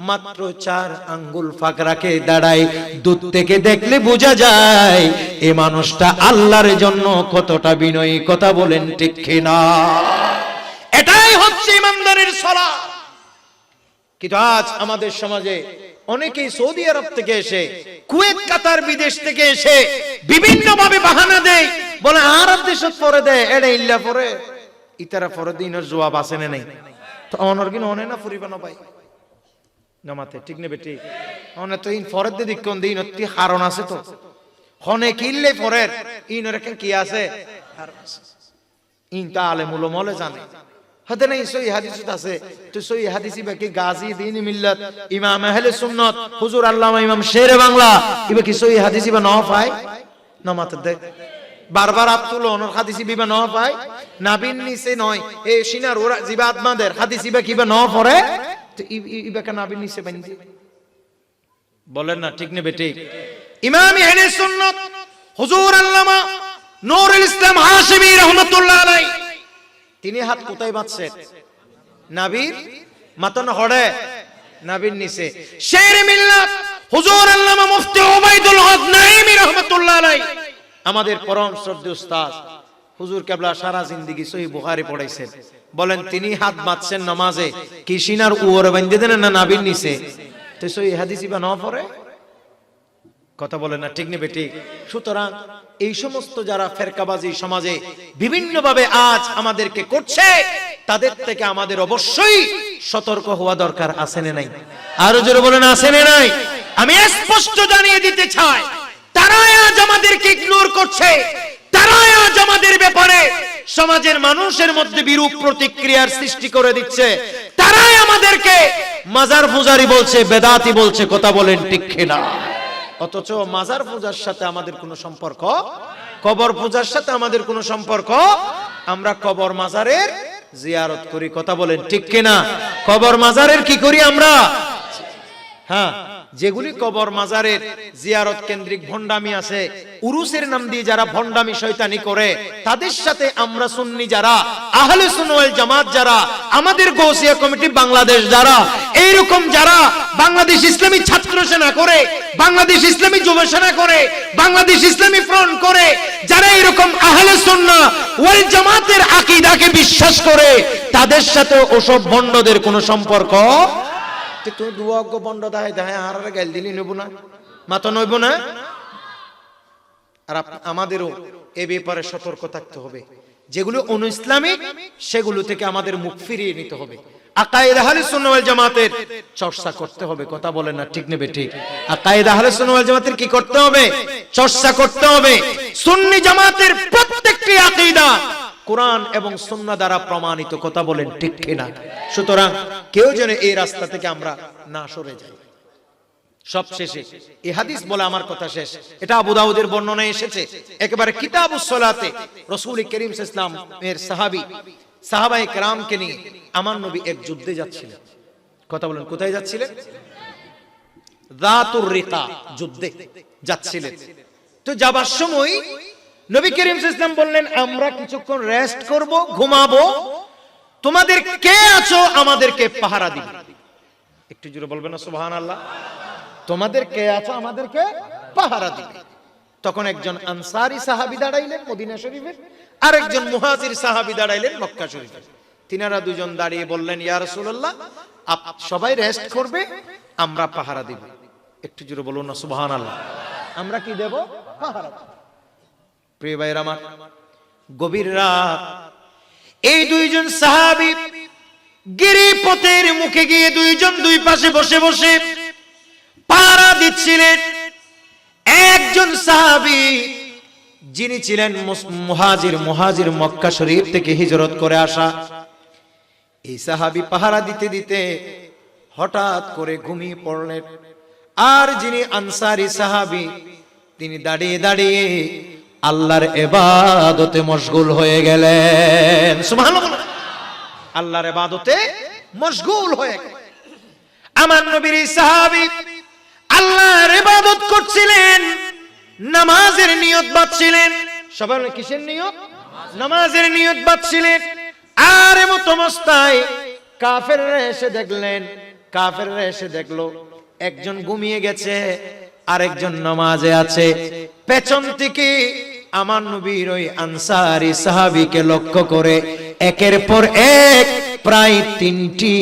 [SPEAKER 1] মাত্র 4 আঙ্গুল ফাঁক রাখে দাঁড়ায়, দূর থেকে দেখলে বোঝা যায় এই মানুষটা আল্লাহর জন্য কতটা বিনয়ী। কথা বলেন ঠিক কিনা? এটাই হচ্ছে ইমানদারের সালাত। কিন্তু আজ আমাদের সমাজে অনেকেই সৌদি আরব থেকে এসে, কুয়েত, কাতার, বিদেশ থেকে এসে বিভিন্ন ভাবে বাহানা দেয়, বলে আরব দেশত পরে দেয়, এড়ে ইল্লা পরে ইতারা পরে দিনের জবাব আছে না নাই, তো অনর কিনা অনে না ফুরিবা না পাই নামাতে, ঠিক না বেটি? অনে তো ইন ফরেদ দে দিকন দিন অতি কারণ আছে, তো হনে কিল্লে পরের ইনরে কি আছে, ইন তা আলেমুল মলে জানে হতে নাই। সহি হাদিস আছে, তো সহি হাদিসি বাকি গাজী দ্বীন মিল্লাত ইমাম আহলে সুন্নাত হুজুর আল্লামা ইমাম শেরে বাংলা ইবা কি সহি হাদিসি বা নফ হয় নামাতে দে বারবার আব্দুল ওনর হাদিসি বিবা নফ হয় নাবিন নিচে নয়, এই সিনার ওরা জিবাত মাদের হাদিসি বা কিবা নফ পড়ে, তো ইবা কা নাবিন নিচে বান্ধি বলেন না, ঠিক না বেটি? ইমাম আহলে সুন্নাত হুজুর আল্লামা নূরুল ইসলাম হাশিমি রাহমাতুল্লাহ আলাইহি, তিনি হাত কোথায় বাঁধছেন? নাবির মাতন হড়ে, নাবির নিচে। শের মিল্লাত হুজুর আল্লামা মুফতি উবাইদুল হক নাইমি রাহমাতুল্লাহ আলাইহি, আমাদের পরম শ্রদ্ধেয় উস্তাদ হুজুর কেবলা সারা জিন্দেগি সহিহ বুখারী পড়াইছেন। বলেন তিনি হাত বাঁধছেন নামাজে কি সিনার উপরে বাঁধে দেন না নাবির নিচে? তো সহিহ হাদিসই বা না পড়ে? কথা বলেন না, ঠিক না বেটি? সুতরাং এই সমস্ত যারা ফেরকাবাজি সমাজে বিভিন্ন ভাবে আজ আমাদেরকে করছে, তাদের থেকে আমাদের অবশ্যই সতর্ক হওয়া দরকার, আছে না নাই? আরো জোরে বলেন, আছে না নাই? আমি স্পষ্ট জানিয়ে দিতে চাই, তারাই আজ আমাদেরকে ইগনোর করছে, তারাই আজ আমাদের ব্যাপারে সমাজের মানুষের মধ্যে বিরূপ প্রতিক্রিয়ার সৃষ্টি করে দিচ্ছে, তারাই আমাদেরকে মাজার পূজারি বলছে, বেদাতি বলছে। কথা বলেন ঠিক কিনা? অথচ মাজার পূজার সাথে আমাদের কোনো সম্পর্ক, কবর পূজার সাথে আমাদের কোনো সম্পর্ক, আমরা কবর মাজারের জিয়ারত করি। কথা বলেন ঠিক কিনা? কবর মাজারের কি করি আমরা? হ্যাঁ, যেগুলি কবর মাজারের জিয়ারত কেন্দ্রিক ভণ্ডামি আছে, উরুসের নাম দিয়ে যারা ভণ্ডামি শয়তানি করে, তাদের সাথে আমরা সুন্নি যারা, আহলে সুন্নাহ ওয়াল জামাত যারা, আমাদের গৌসিয়া কমিটি বাংলাদেশ যারা, এইরকম যারা বাংলাদেশ ইসলামী ছাত্র সেনা করে, বাংলাদেশ ইসলামী যুব সেনা করে, বাংলাদেশ ইসলামী ফ্রন্ট করে, যারা এরকম আহলে সুন্নাহ ওয়াল জামাতের আকীদাকে বিশ্বাস করে, তাদের সাথে ওসব ভণ্ডদের কোনো সম্পর্ক। তো দুয়াগ্য বন্ড দায় দায় আর গাল দিলি নেব না, মাথা নইব না। আর আমাদেরও এ ব্যাপারে সতর্ক থাকতে হবে, যেগুলো অনইসলামিক সেগুলো থেকে আমাদের মুখ ফিরিয়ে নিতে হবে। আকায়েদ আহলে সুন্নাহ ওয়াল জামাতের চর্চা করতে হবে, কথা বলেন না ঠিক নেবে ঠিক। আকায়েদ আহলে সুন্নাহ ওয়াল জামাতের কি করতে হবে? চর্চা করতে হবে। সুন্নি জামাতের প্রত্যেকটি আকীদা কোরআন এবং সুন্নাহ দ্বারা প্রমাণিত, কথা বলেন ঠিক কিনা। সুতরাং কেউ যেন এই রাস্তা থেকে আমরা না সরে যাই। সবশেষে এই হাদিস বলে আমার কথা শেষ। এটা আবু দাউদের বর্ণনায় এসেছে, একেবারে কিতাবুস সালাতে রাসূল করিম সাল্লাল্লাহু আলাইহি ওয়াসাল্লাম এর সাহাবায়ে কেরামকে নিয়ে আমার নবী এক যুদ্ধে যাচ্ছিলেন। কথা বলেন, কোথায় যাচ্ছিলেন? যাতুর রিকা যুদ্ধে যাচ্ছিলেন। তো যাবার সময় নবী করিম সাল্লাল্লাহু আলাইহি ওয়াসাল্লাম বললেন, আমরা কিছুক্ষণ রেস্ট করব, ঘুমাবো, তোমাদের কে আছো আমাদেরকে পাহারা দিবে। একটু জোরে বলবেন না সুবহানাল্লাহ। তোমাদের কে আছো আমাদেরকে পাহারা দিবে। তখন একজন আনসারী সাহাবী দাঁড়াইলেন মদিনা শরীফের, আর একজন মুহাজির সাহাবী দাঁড়াইলেন মক্কা শরীফের। তিনারা দুজন দাঁড়িয়ে বললেন, ইয়া রাসূলুল্লাহ, সবাই রেস্ট করবে, আমরা পাহারা দেব। একটু জোরে বলুন না সুবহানাল্লাহ। আমরা কি দেব? পাহারা। প্রিয় ভাইরা আমার, গভীর রাত, এই দুইজন সাহাবী গিরিপথের মুখে গিয়ে দুইজন দুই পাশে বসে বসে পাহারা দিচ্ছিলেন। একজন সাহাবী যিনি ছিলেন মুহাজির মক্কা শরীফ থেকে হিজরত করে আসা, এই সাহাবী পাহারা দিতে দিতে হঠাৎ করে ঘুমিয়ে পড়লেন। আর যিনি আনসারী সাহাবী, তিনি দাঁড়িয়ে দাঁড়িয়ে আল্লাহর ইবাদতে মশগুল হয়ে গেলেন। সুবহানাল্লাহ। আল্লাহর ইবাদতে মশগুল হয়ে গেলেন। আমার নবীর সাহাবী আল্লাহর ইবাদত করছিলেন, নামাজের নিয়ত বাঁধছিলেন। সবাই কিসের নিয়ত? নামাজের নিয়ত বাঁধছিলেন। আর এমত অবস্থায় কাফেররা এসে দেখলো একজন ঘুমিয়ে গেছে, আরেকজন নামাজে আছে। পেছন থেকে আমার নবীর ওই আনসারী সাহাবীকে লক্ষ্য করে একের পর এক প্রায় 3টি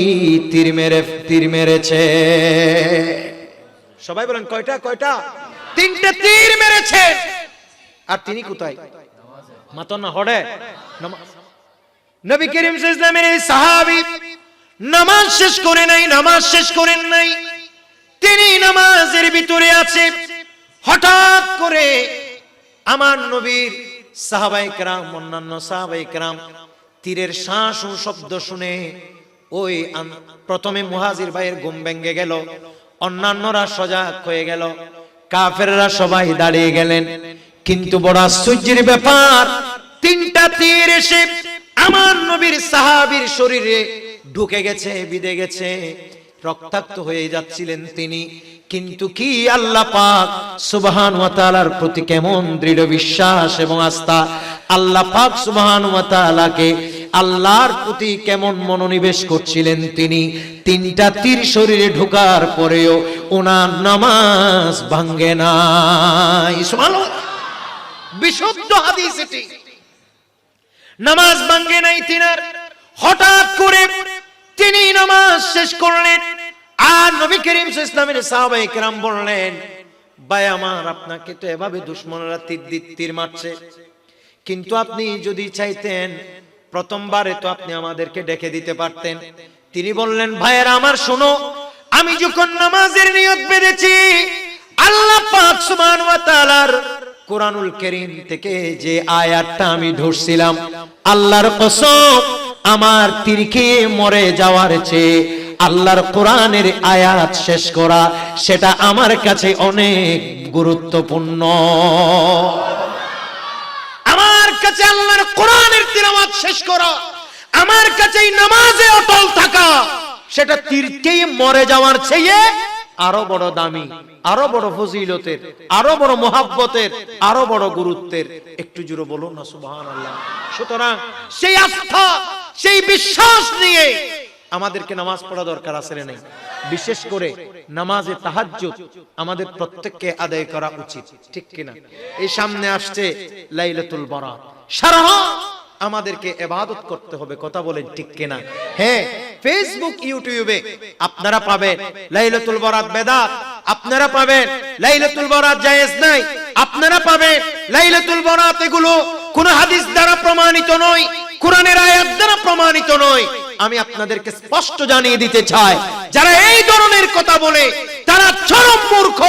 [SPEAKER 1] তীর মেরেছে। সবাই বলেন কয়টা? 3টে তীর মেরেছে। আর তিনি কোথায়? মাথা না হড়ে নামাজ। নবী করিম সাল্লাল্লাহু আলাইহি ওয়াসাল্লামের এই সাহাবী নামাজ শেষ করেন নাই। তিনি নামাজের ভিতরে আছে। হঠাৎ করে আমার নবীর সাহাবায়ে কেরাম, অন্যান্য সাহাবায়ে কেরাম তীরের শ্বাস ও শব্দ শুনে ওই প্রথমে মুহাজির ভাইয়ের ঘুম ভেঙে গেল, অন্যান্যরা সজাগ হয়ে গেল, কাফেররা সবাই দাঁড়িয়ে গেলেন। কিন্তু বড় আশ্চর্যের ব্যাপার, 3টা তীর এসে আমার নবীর সাহাবীর শরীরে ঢুকে গেছে, বিঁধে গেছে, রক্তাক্ত হয়ে যাচ্ছিলেন তিনি। কিন্তু কি আল্লাহ পাক সুবহান ওয়া তাআলার প্রতি কেমন দৃঢ় বিশ্বাস এবং আস্থা, আল্লাহ পাক সুবহান ওয়া তাআলাকে আল্লাহর প্রতি কেমন মনোনিবেশ করছিলেন তিনি। 3টা তীর শরীরে ঢোকার পরেও ওনার নামাজ ভাঙে নাই। সুবহানাল্লাহ। বিশুদ্ধ হাদিস এটি। নামাজ ভাঙে নাই তিনার। হঠাৎ করে তিনি নামাজ শেষ করলেন। আর নবী করিম সাল্লাল্লাহু আলাইহি ওয়াসাল্লামের সাহাবায়ে কেরাম বললেন, ভাই আমার, আপনাকে তো এভাবে দুশমনরা তীর মারছে, কিন্তু আপনি যদি চাইতেন প্রথমবারে তো আপনি আমাদেরকে ডেকে দিতে পারতেন। তিনি বললেন, ভাইয়েরা আমার শোনো, আমি যখন নামাজের নিয়ত বেঁধেছি, আল্লাহ পাক সুবহানাহু ওয়া তাআলার কোরআনুল কারীম থেকে যে আয়াতটা আমি ধরছিলাম, আল্লাহর কসম, আমার তীরকে মরে যাওয়ার চেয়ে আল্লাহর কোরআনের আয়াত শেষ করা, সেটা আমার কাছে অনেক গুরুত্বপূর্ণ। আমার কাছে আল্লাহর কোরআনের তিলাওয়াত শেষ করা, আমার কাছে নামাজে অটল থাকা, সেটা তীরকেই মরে যাওয়ার চেয়ে আরো বড় দামি, আরো বড় ফজিলতের, আরো বড় মুহাব্বতের, আরো বড় গুরুত্বের। একটু জোরে বলুন না সুবহানাল্লাহ। সুতরাং সেই আস্থা, সেই বিশ্বাস নিয়ে আমাদেরকে নামাজ পড়া দরকার আছে না? বিশেষ করে নামাজে তাহাজ্জুদ আমাদের প্রত্যেককে আদায় করা উচিত, ঠিক কিনা? এই সামনে আসছে লাইলাতুল বারাত, সারা আমাদেরকে ইবাদত করতে হবে, কথা বলেন ঠিক কিনা? হ্যাঁ, ফেসবুক, ইউটিউবে আপনারা পাবেন লাইলাতুল বারাত বেদাত, আপনারা পাবেন লাইলাতুল বরাত জায়েজ নাই, আপনারা পাবেন লাইলাতুল বরাত এগুলো কোন হাদিস দ্বারা প্রমাণিত নয়, কোরআনের আয়াত দ্বারা প্রমাণিত নয়। আমি আপনাদেরকে স্পষ্ট জানিয়ে দিতে চাই, যারা এই ধরনের কথা বলে তারা চরম মূর্খ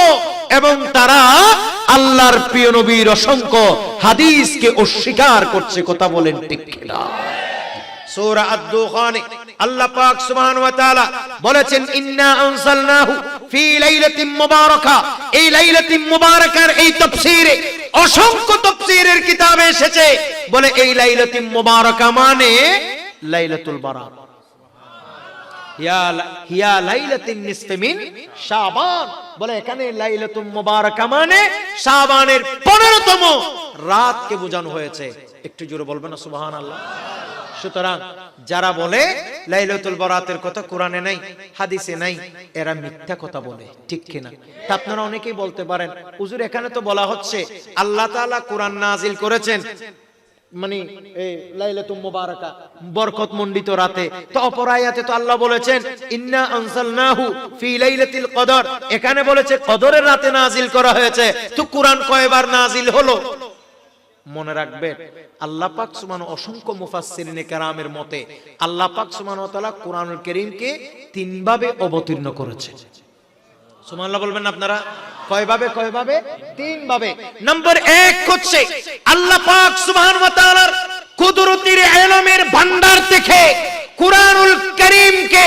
[SPEAKER 1] এবং তারা আল্লাহর প্রিয় নবীর অসংখ্য হাদিসকে অস্বীকার করছে। কথা বলেন ঠিক কিনা? সূরা আদ-দুখানে আল্লাহ পাক সুবহানাহু ওয়া তাআলা বলেছেন, ইন্না আনজালনাহু ফি লাইলাতিন মুবারাকা। এই লাইলাতিন মুবারাকার এই তাফসীরে অসংখ্য তাফসীরের কিতাবে এসেছে, বলে এই লাইলাতিন মুবারাকা মানে লাইলাতুল বারাত, হিয়া লাইলাতুন নিসফি মিন শাবান। বলে এখানে লাইলাতুল মুবারাকা মানে শাবানের 15তম রাতকে বোঝানো হয়েছে। একটু জোরে বলবেন না সুবহানাল্লাহ? সুতরাং যারা বলে লাইলাতুল বরাতের কথা কোরআনে নাই, হাদিসে নাই, এরা মিথ্যা কথা বলে, ঠিক কিনা? তা আপনারা অনেকেই বলতে পারেন, হুজুর এখানে তো বলা হচ্ছে আল্লাহ তাআলা কোরআন নাজিল করেছেন মানে এই লাইলাতুল মুবারাকা বরকত মণ্ডিত রাতে, তো অপর আয়াতে তো আল্লাহ বলেছেন ইন্না আনজালনাহু ফি লাইলাতিল কদর, এখানে বলেছে কদরের রাতে নাজিল করা হয়েছে, তো কোরআন কয়বার নাজিল হলো? মনে রাখবেন, আল্লাহ পাক সুবহানাহু অসংখ্য মুফাসসিরিনে কেরামের মতে আল্লাহ পাক সুবহানাহু ওয়া তাআলা কোরআনুল কারীমকে 3 ভাবে অবতীর্ণ করেছেন। সুবহানাল্লাহ বলবেন না আপনারা? কয়ভাবে? 3 ভাবে। নাম্বার 1 হচ্ছে আল্লাহ পাক সুবহানাহু ওয়া তাআলার কুদরতের ইলমের ভান্ডার থেকে কোরআনুল কারীমকে,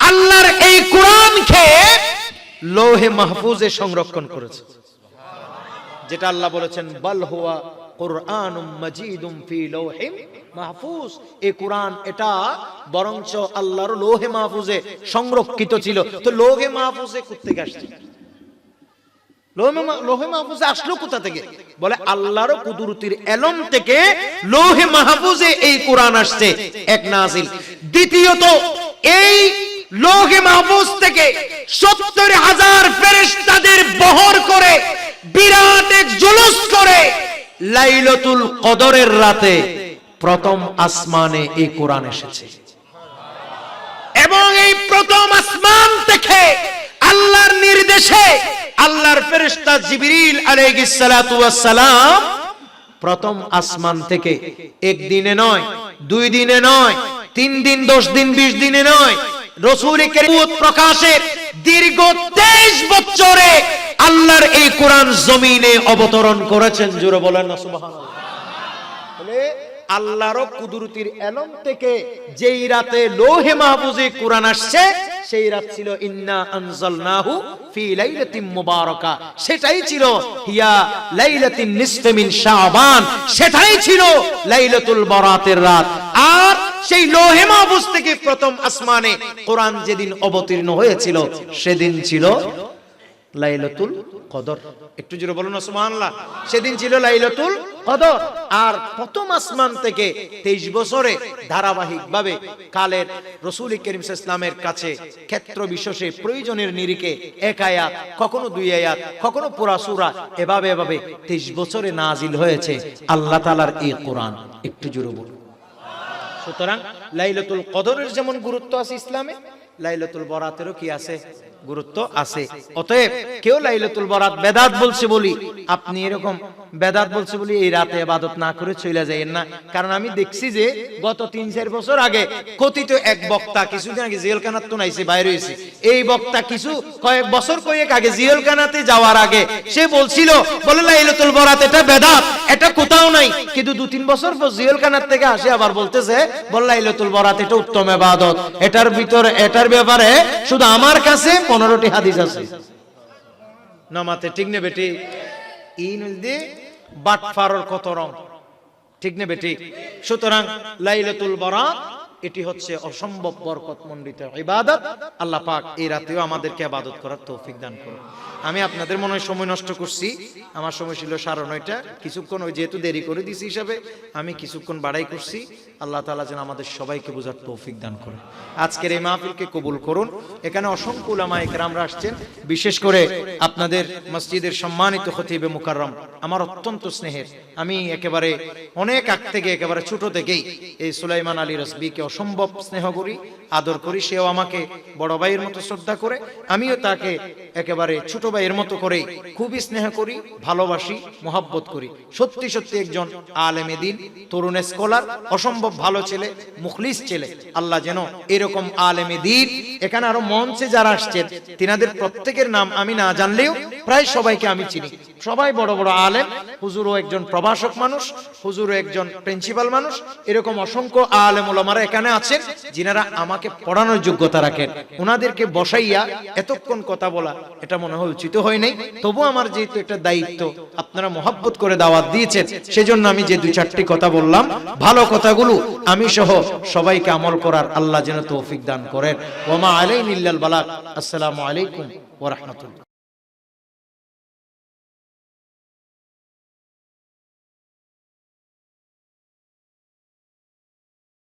[SPEAKER 1] আল্লাহর এই কোরআনকে লৌহে মাহফুজে সংরক্ষণ করেছে, যেটা আল্লাহ বলেছেন বাল হুয়া কুরআনুম মাজিদুম ফি লাওহিম মাহফুজ। এই কোরআন এটা বরঞ্চ আল্লাহর লৌহে মাহফুজে সংরক্ষিত ছিল। তো লৌহে মাহফুজে কোথা থেকে আসছে? লৌহে মাহফুজে আসলো কোথা থেকে? বলে আল্লাহর কুদরতের ইলম থেকে লৌহে মাহফুজে এই কোরআন আসছে, এক নাজিল। দ্বিতীয়ত এই লৌহে মাহফুজ থেকে 70,000 ফেরেশতাদের বহর করে বিরাট এক জুলুস করে লাইলাতুল কদরের রাতে প্রথম আসমানে এই কোরআন এসেছে, এবং এই প্রথম আসমান থেকে আল্লাহর নির্দেশে আল্লাহর ফেরেশতা জিবরিল আলাইহিস সালাতু ওয়াস সালাম প্রথম আসমান থেকে একদিনে নয়, 2 দিনে নয়, 3 দিন, 10 দিন, 20 দিনে নয়, রাসূল কারীম প্রকাশের দীর্ঘ 23 বছরে আল্লাহর এই কোরআন জমিনে অবতরণ করেছেন। জোরে বলেন না সুবহানাল্লাহ? বলে আল্লাহর কুদরতের ইলম থেকে যেই রাতে লৌহে মাহফুজে কোরআন আসছে, সেই রাত ছিল ইন্না আনজালনাহু ফি লাইলাতিন মুবারাকা, সেটাই ছিল হিয়া লাইলাতুন নিসফি মিন শাবান, সেটাই ছিল লাইলাতুল বরাতের রাত। আর সেই লৌহে মাহফুজ থেকে প্রথম আসমানে কোরআন যেদিন অবতীর্ণ হয়েছিল সেদিন ছিল লাইলাতুল কদর। একটু জোরে বলুন না সুবহানাল্লাহ? সেদিন ছিল লাইলাতুল কদর। আর প্রথম আসমান থেকে 23 বছরে ধারাবাহিকভাবে কালের রাসূল কারীম সাল্লাল্লাহু আলাইহি ওয়াসাল্লামের কাছে ক্ষেত্র বিশেষে প্রয়োজনের নিরিখে 1 আয়াত, কখনো 2 আয়াত, কখনো পুরা সূরা, এভাবে 23 বছরে নাজিল হয়েছে আল্লাহ তাআলার এই কোরআন। একটু জোরে বলুন। সুতরাং লাইলাতুল কদরের যেমন গুরুত্ব আছে ইসলামে, লাইলাতুল বরাতেরও কি আছে? গুরুত্ব আছে। অতএব কেউ লাইলাতুল বরাত বেদাত বলছে বলি, আপনি এরকম বেদাত বলছে বলি এই রাতে ইবাদত না করে চলে যায়েন না। কারণ আমি দেখছি যে গত 3-4 বছর আগে কথিত এক বক্তা কিছুদিন আগে জেলখানাত তো নাইছে বাইরে হয়েছে, এই বক্তা কয়েক বছর আগে জেলখানাতে যাওয়ার আগে সে বলছিল, বলে লাইলাতুল বরাত এটা বেদাত, এটা কোথাও নাই। কিন্তু 2-3 বছর পর জেলখানার থেকে আসে আবার বলতেছে, বল লাইলাতুল বরাত এটা উত্তম ইবাদত, এটার ব্যাপারে শুধু আমার কাছে 15টি হাদিস আছে। নামাতে ঠিক নে বেটি? ইনদে বাটফারর কত রং, ঠিক নে বেটি? সুতরাং লাইলাতুল বরাত এটি হচ্ছে অসম্ভব বরকতমণ্ডিত ইবাদত। আল্লাহ পাক এই রাতেও আমাদেরকে ইবাদত করার তৌফিক দান করুন। আমি আপনাদের মনে হয় সময় নষ্ট করছি, আমার সময় ছিল 9:30, কিছুক্ষণ ওই যেহেতু দেরি করে দিয়েছি হিসাবে আমি কিছুক্ষণ বাড়াই করছি। আল্লাহ তাআলা যেন আমাদের সবাইকে বোঝার তৌফিক দান করুন। আজকের এই মাহফিলকে কবুল করুন। এখানে অসংখ্য উলামায়ে কেরামরা আসছেন, বিশেষ করে আপনাদের মসজিদের সম্মানিত খতিবে মুকাররম আমার অত্যন্ত স্নেহের, আমি একেবারে অনেক আগ থেকে একেবারে ছোট থেকেই এই সুলাইমান আলী রাসবিকে অসম্ভব স্নেহ করি, আদর করি। সেও আমাকে বড় ভাইয়ের মতো শ্রদ্ধা করে, আমিও তাকে একেবারে ছোট ভাই এর মতো করে খুবই স্নেহ করি, ভালোবাসি, মোহাব্বত করি। সত্যি সত্যি একজন আলেমে দ্বীন, তরুণ স্কলার, অসম্ভব ভালো ছেলে, মুখলিস ছেলে। আল্লাহ যেন এরকম আলেমে দ্বীন, এখানে আরো মঞ্চে যারা আসছেন তিনাদের প্রত্যেকের নাম আমি না জানলেও প্রায় সবাইকে আমি চিনি। সবাই বড় বড় আলেম, হুজুরও একজন প্রভাষক মানুষ, হুজুরও একজন প্রিন্সিপাল মানুষ। এরকম অসংখ্য আলেম ওলামারা এখানে আছেন যিনারা আমাকে পড়ানোর যোগ্যতা রাখেন। ওনাদেরকে বসাইয়া এতক্ষণ কথা বলা এটা মনে হয় উচিত হয় নাই। তবু আমার যেহেতু একটা দায়িত্ব, আপনারা মোহাব্বত করে দাওয়াত দিয়েছেন, সেজন্য আমি যে দুই চারটি কথা বললাম, ভালো কথাগুলো আমি সহ সবাইকে আমল করার আল্লাহ যেন তৌফিক দান করেন। ওয়া মা আলাইনা ইল্লাল বালাগ। আসসালামু আলাইকুম ওয়া রাহমাতুল্লাহ।